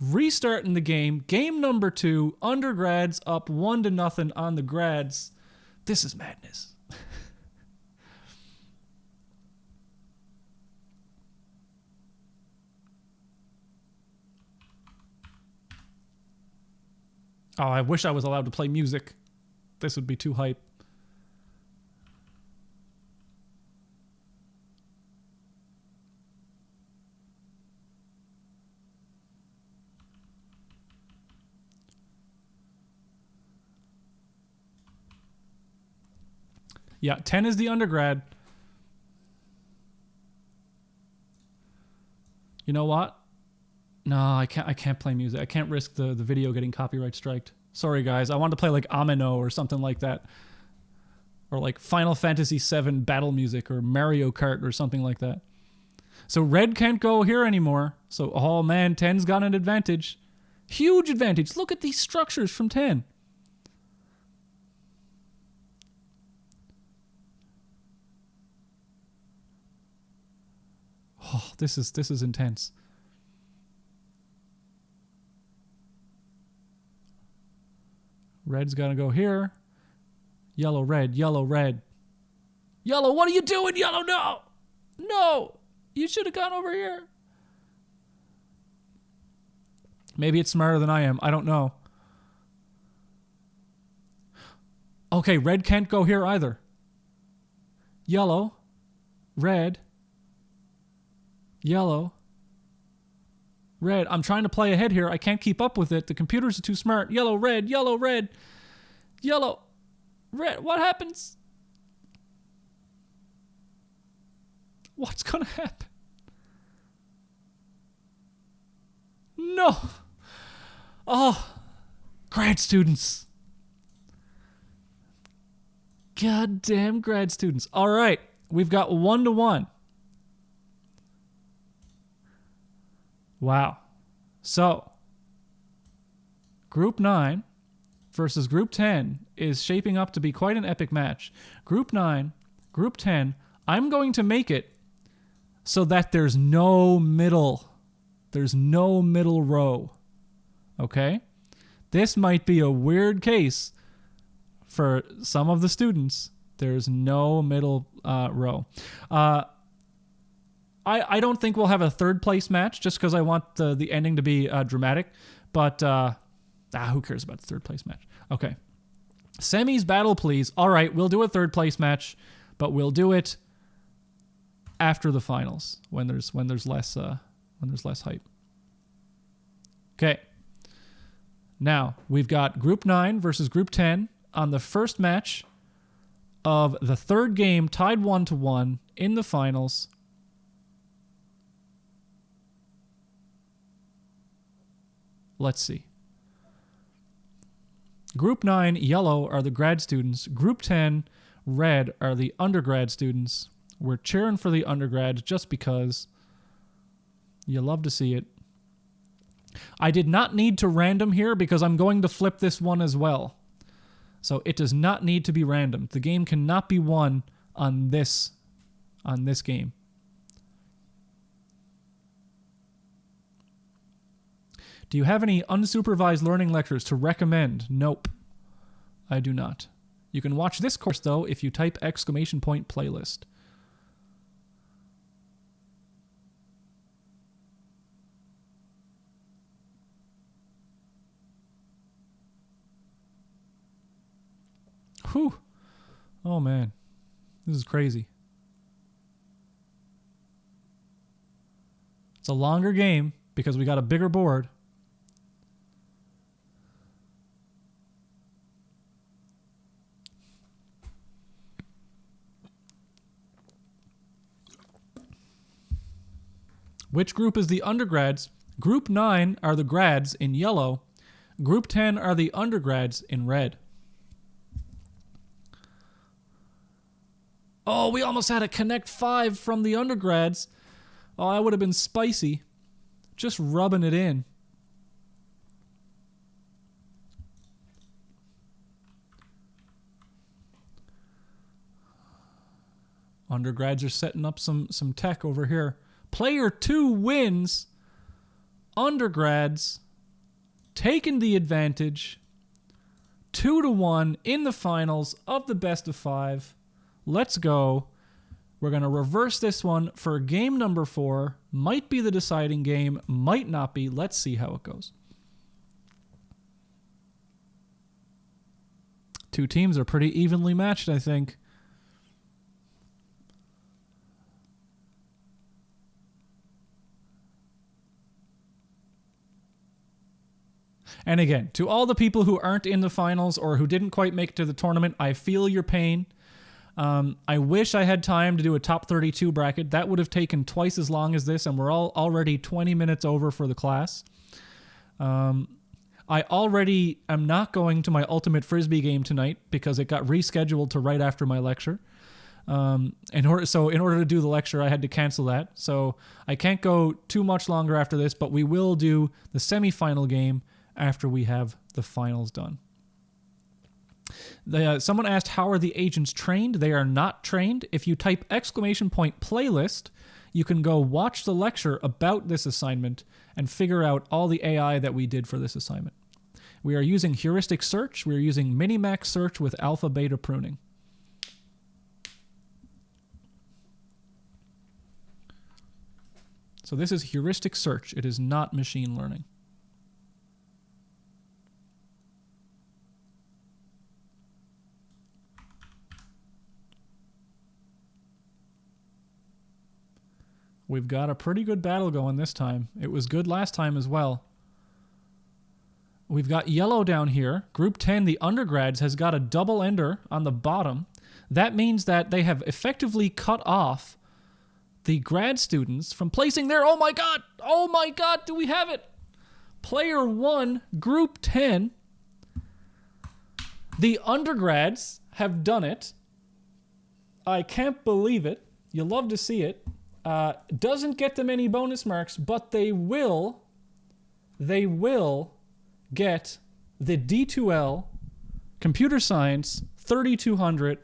restarting the game. Game number 2. Undergrads up 1-0 on the grads. This is madness. Oh, I wish I was allowed to play music. This would be too hype. Yeah, 10 is the undergrad. You know what? No, I can't play music. I can't risk the video getting copyright striked. Sorry, guys. I wanted to play like Amino or something like that. Or like Final Fantasy VII battle music or Mario Kart or something like that. So red can't go here anymore. So, oh man, 10's got an advantage. Huge advantage. Look at these structures from 10. Oh, this is intense. Red's got to go here. Yellow, red, yellow, red. Yellow, what are you doing, yellow? No! No! You should have gone over here. Maybe it's smarter than I am. I don't know. Okay, red can't go here either. Yellow, red, yellow, red. I'm trying to play ahead here. I can't keep up with it. The computers are too smart. Yellow, red, yellow, red, yellow, red. What happens? What's going to happen? No. Oh, grad students. Goddamn grad students. All right. We've got 1-1. Wow. So, Group 9 versus Group 10 is shaping up to be quite an epic match. Group 9, Group 10, I'm going to make it so that there's no middle. There's no middle row. Okay? This might be a weird case for some of the students. There's no middle row. I don't think we'll have a third place match just because I want the ending to be dramatic. But who cares about the third place match? Okay. Semis battle, please. All right, we'll do a third place match, but we'll do it after the finals when there's less hype. Okay. Now we've got Group 9 versus Group 10 on the first match of the third game, tied 1-1 in the finals. Let's see. Group 9, yellow, are the grad students. Group 10, red, are the undergrad students. We're cheering for the undergrads just because you love to see it. I did not need to random here because I'm going to flip this one as well. So it does not need to be random. The game cannot be won on this game. Do you have any unsupervised learning lectures to recommend? Nope, I do not. You can watch this course, though, if you type !playlist. Whew. Oh, man. This is crazy. It's a longer game because we got a bigger board. Which group is the undergrads? Group 9 are the grads in yellow. Group 10 are the undergrads in red. Oh, we almost had a Connect 5 from the undergrads. Oh, that would have been spicy. Just rubbing it in. Undergrads are setting up some tech over here. Player 2 wins. Undergrads taking the advantage. 2-1 in the finals of the best of 5. Let's go. We're going to reverse this one for game number 4. Might be the deciding game, might not be. Let's see how it goes. Two teams are pretty evenly matched, I think. And again, to all the people who aren't in the finals or who didn't quite make it to the tournament, I feel your pain. I wish I had time to do a top 32 bracket. That would have taken twice as long as this, and we're already 20 minutes over for the class. I already am not going to my Ultimate Frisbee game tonight because it got rescheduled to right after my lecture. In order to do the lecture, I had to cancel that. So I can't go too much longer after this, but we will do the semifinal game after we have the finals done. Someone asked, how are the agents trained? They are not trained. If you type !playlist, you can go watch the lecture about this assignment and figure out all the AI that we did for this assignment. We are using heuristic search. We are using minimax search with alpha beta pruning. So this is heuristic search. It is not machine learning. We've got a pretty good battle going this time. It was good last time as well. We've got yellow down here. Group 10, the undergrads, has got a double ender on the bottom. That means that they have effectively cut off the grad students from placing their... Oh my God, do we have it? Player 1, Group 10. The undergrads have done it. I can't believe it. You love to see it. Doesn't get them any bonus marks, but they will get the D2L Computer Science 3200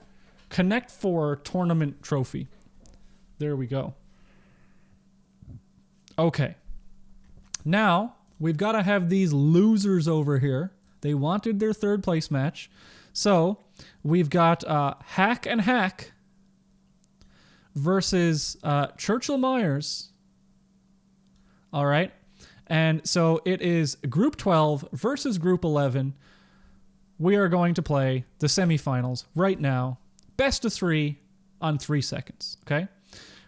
Connect 4 Tournament Trophy. There we go. Okay. Now, we've got to have these losers over here. They wanted their third place match. So, we've got Hack and Hack versus Churchill Myers. All right. And so it is Group 12 versus Group 11. We are going to play the semifinals right now. Best of 3 on 3 seconds. Okay.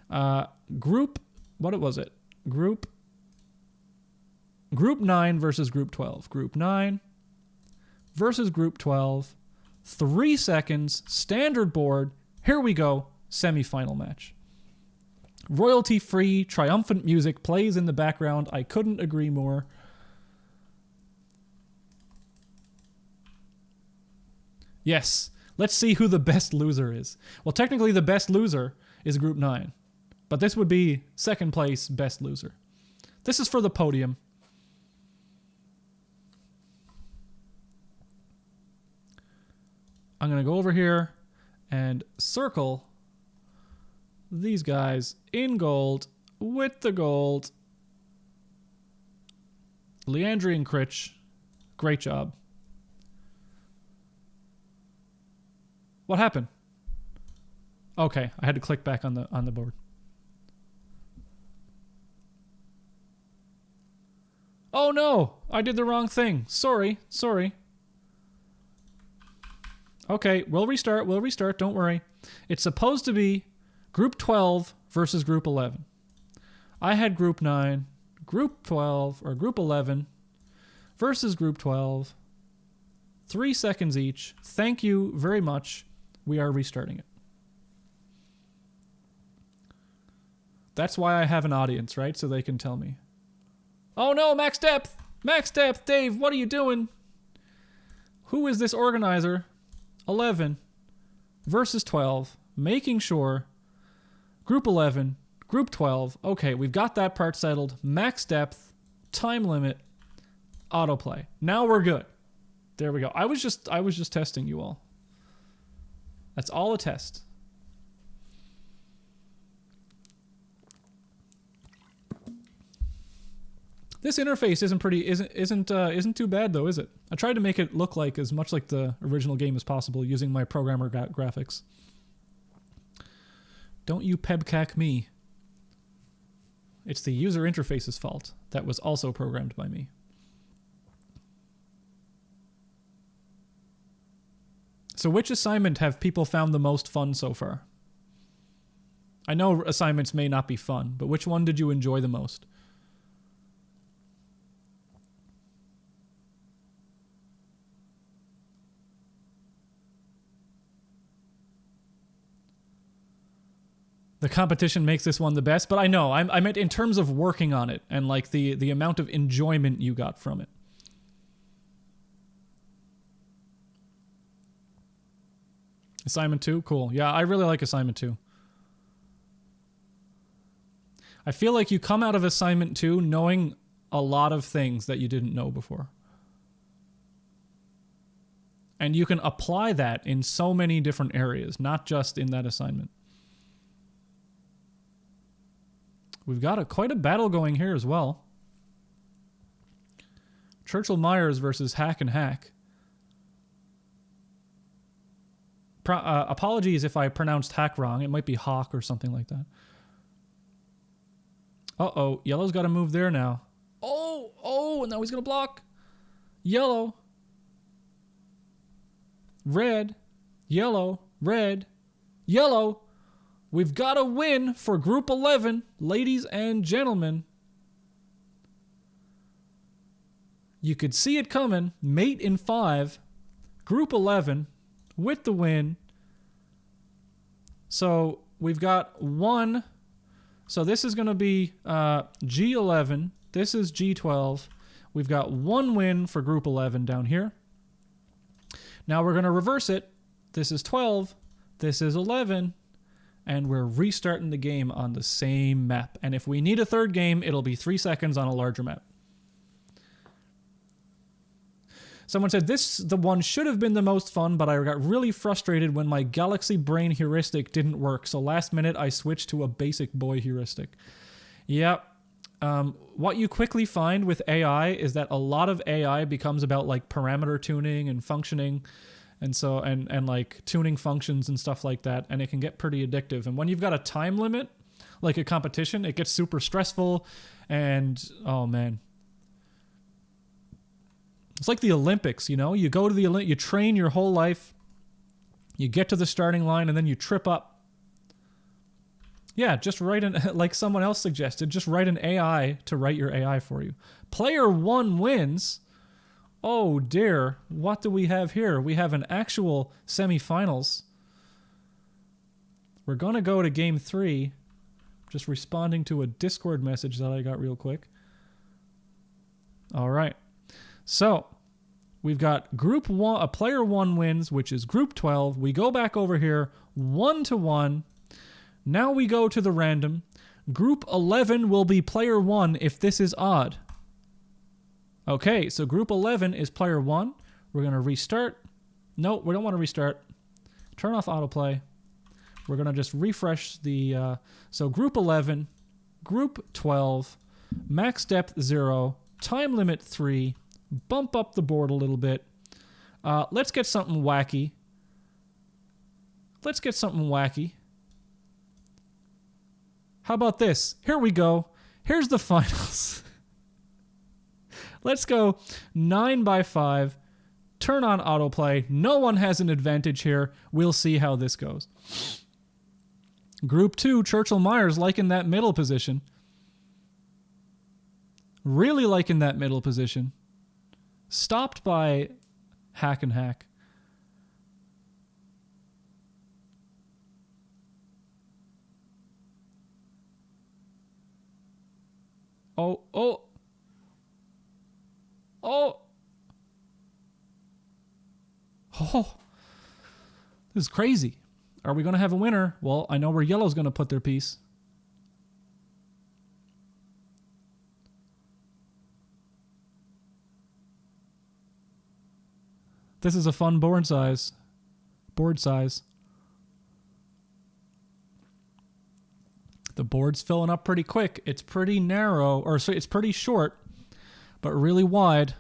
What was it? Group 9 versus Group 12. Group 9 versus Group 12. 3 seconds. Standard board. Here we go. Semifinal match. Royalty-free, triumphant music plays in the background. I couldn't agree more. Yes, let's see who the best loser is. Well, technically the best loser is Group 9. But this would be second place best loser. This is for the podium. I'm going to go over here and circle these guys in gold with the gold. Leandri and Critch, great job. What happened? Okay, I had to click back on the board. Oh no, I did the wrong thing. Sorry. Okay, we'll restart, don't worry. It's supposed to be Group 12 versus Group 11. I had Group 9, Group 12, or Group 11 versus Group 12. 3 seconds each. Thank you very much. We are restarting it. That's why I have an audience, right? So they can tell me. Oh no, max depth! Max depth! Dave, what are you doing? Who is this organizer? 11 versus 12. Making sure... Group 11, Group 12. Okay, we've got that part settled. Max depth, time limit, autoplay. Now we're good. There we go. I was just testing you all. That's all a test. This interface isn't too bad though, is it? I tried to make it look like as much like the original game as possible using my programmer graphics. Don't you pebcack me. It's the user interface's fault. That was also programmed by me. So which assignment have people found the most fun so far? I know assignments may not be fun, but which one did you enjoy the most? The competition makes this one the best, but I know, I meant in terms of working on it and like the amount of enjoyment you got from it. Assignment 2? Cool. Yeah, I really like assignment 2. I feel like you come out of assignment 2 knowing a lot of things that you didn't know before. And you can apply that in so many different areas, not just in that assignment. We've got quite a battle going here as well. Churchill Myers versus Hack and Hack. Apologies if I pronounced Hack wrong. It might be Hawk or something like that. Uh-oh. Yellow's got to move there now. Oh, now he's going to block. Yellow. Red. Yellow. Red. Yellow. We've got a win for Group 11, ladies and gentlemen. You could see it coming. Mate in 5. Group 11 with the win. So we've got 1. So this is going to be G11. This is G12. We've got 1 win for Group 11 down here. Now we're going to reverse it. This is 12. This is 11. and we're restarting the game on the same map. And if we need a third game, it'll be 3 seconds on a larger map. Someone said, the one should have been the most fun, but I got really frustrated when my Galaxy Brain heuristic didn't work. So last minute, I switched to a basic boy heuristic. Yeah. What you quickly find with AI is that a lot of AI becomes about like parameter tuning and functioning and like tuning functions and stuff like that. And it can get pretty addictive. And when you've got a time limit, like a competition, it gets super stressful. And oh man. It's like the Olympics, you know? You go to you train your whole life, you get to the starting line, and then you trip up. Yeah, just write like someone else suggested, just write an AI to write your AI for you. Player 1 wins. Oh dear, what do we have here? We have an actual semifinals. We're going to go to game 3. Just responding to a Discord message that I got real quick. All right. So, we've got group 1, a player 1 wins, which is group 12. We go back over here, 1-1. Now we go to the random. Group 11 will be player 1 if this is odd. Okay, so group 11 is player 1. We're going to restart. No, we don't want to restart. Turn off autoplay. We're going to just refresh the... so group 11, group 12, max depth 0, time limit 3, bump up the board a little bit. Let's get something wacky. How about this? Here we go. Here's the finals. Let's go 9x5. Turn on autoplay. No one has an advantage here. We'll see how this goes. Group 2, Churchill Myers liking that middle position. Really liking that middle position. Stopped by Hack and Hack. Oh. This is crazy. Are we going to have a winner? Well, I know where yellow's going to put their piece. This is a fun board size. The board's filling up pretty quick. It's pretty narrow, or so it's pretty short, but really wide.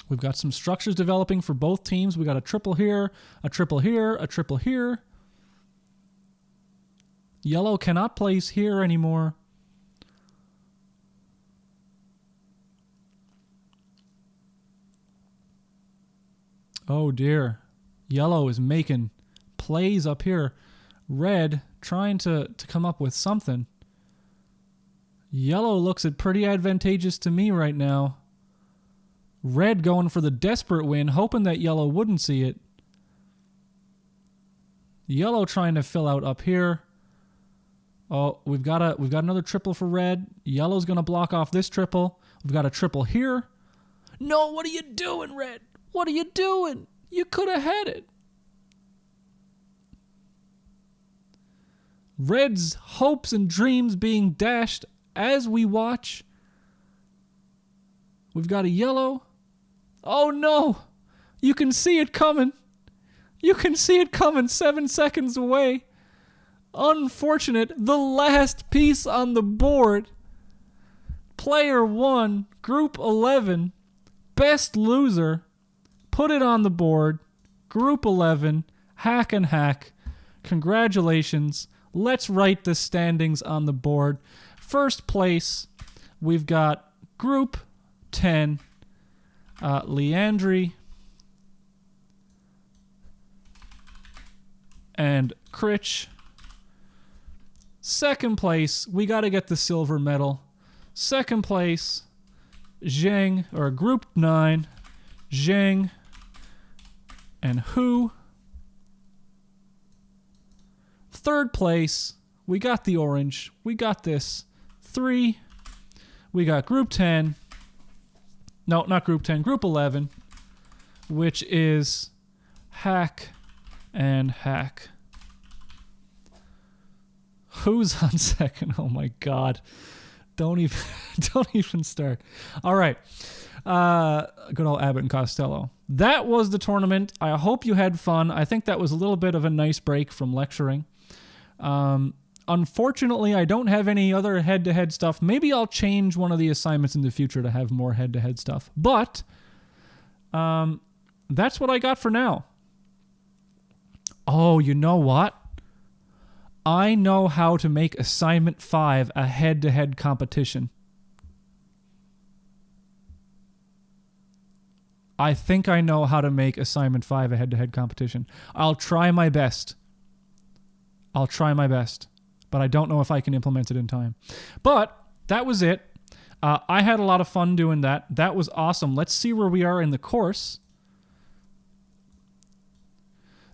We've got some structures developing for both teams. We got a triple here, a triple here, a triple here. Yellow cannot place here anymore. Oh dear. Yellow is making plays up here. Red trying to come up with something. Yellow looks pretty advantageous to me right now. Red going for the desperate win, hoping that yellow wouldn't see it. Yellow trying to fill out up here. Oh, we've got another triple for red. Yellow's going to block off this triple. We've got a triple here. No, what are you doing, red? What are you doing? You could have had it. Red's hopes and dreams being dashed as we watch. We've got a yellow. Oh no! You can see it coming. 7 seconds away. Unfortunate. The last piece on the board. Player 1, Group 11, best loser. Put it on the board. Group 11, Hack and Hack. Congratulations. Let's write the standings on the board. First place, we've got Group 10, Leandri and Critch. Second place, we got to get the silver medal. Second place, Zheng, or Group 9, Zheng and Hu. Third place, we got the orange. We got this. 3, we got Group 10. No, not Group 10, Group 11, which is hack and hack. Who's on second? Oh my God. Don't even start. All right. Good old Abbott and Costello. That was the tournament. I hope you had fun. I think that was a little bit of a nice break from lecturing. Unfortunately, I don't have any other head-to-head stuff. Maybe I'll change one of the assignments in the future to have more head-to-head stuff. But that's what I got for now. Oh, you know what? I know how to make assignment 5 a head-to-head competition. I think I know how to make assignment 5 a head-to-head competition. I'll try my best. But I don't know if I can implement it in time. But that was it. I had a lot of fun doing that. That was awesome. Let's see where we are in the course.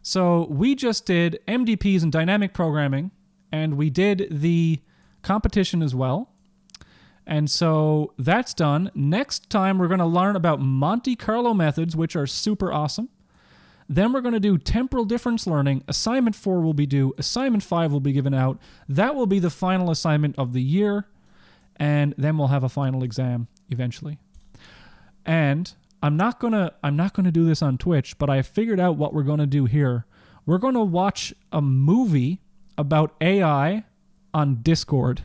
So we just did MDPs and dynamic programming, and we did the competition as well. And so that's done. Next time, we're going to learn about Monte Carlo methods, which are super awesome. Then we're going to do temporal difference learning. Assignment 4 will be due. Assignment 5 will be given out. That will be the final assignment of the year. And then we'll have a final exam eventually. And I'm not gonna do this on Twitch, but I figured out what we're gonna do here. We're gonna watch a movie about AI on Discord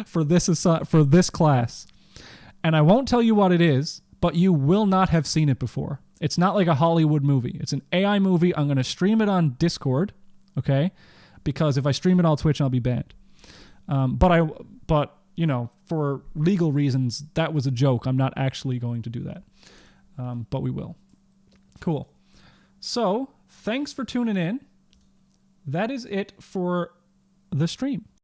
for this class. And I won't tell you what it is, but you will not have seen it before. It's not like a Hollywood movie. It's an AI movie. I'm gonna stream it on Discord, okay? Because if I stream it on Twitch, I'll be banned. But you know, for legal reasons, that was a joke. I'm not actually going to do that. But we will. Cool. So, thanks for tuning in. That is it for the stream.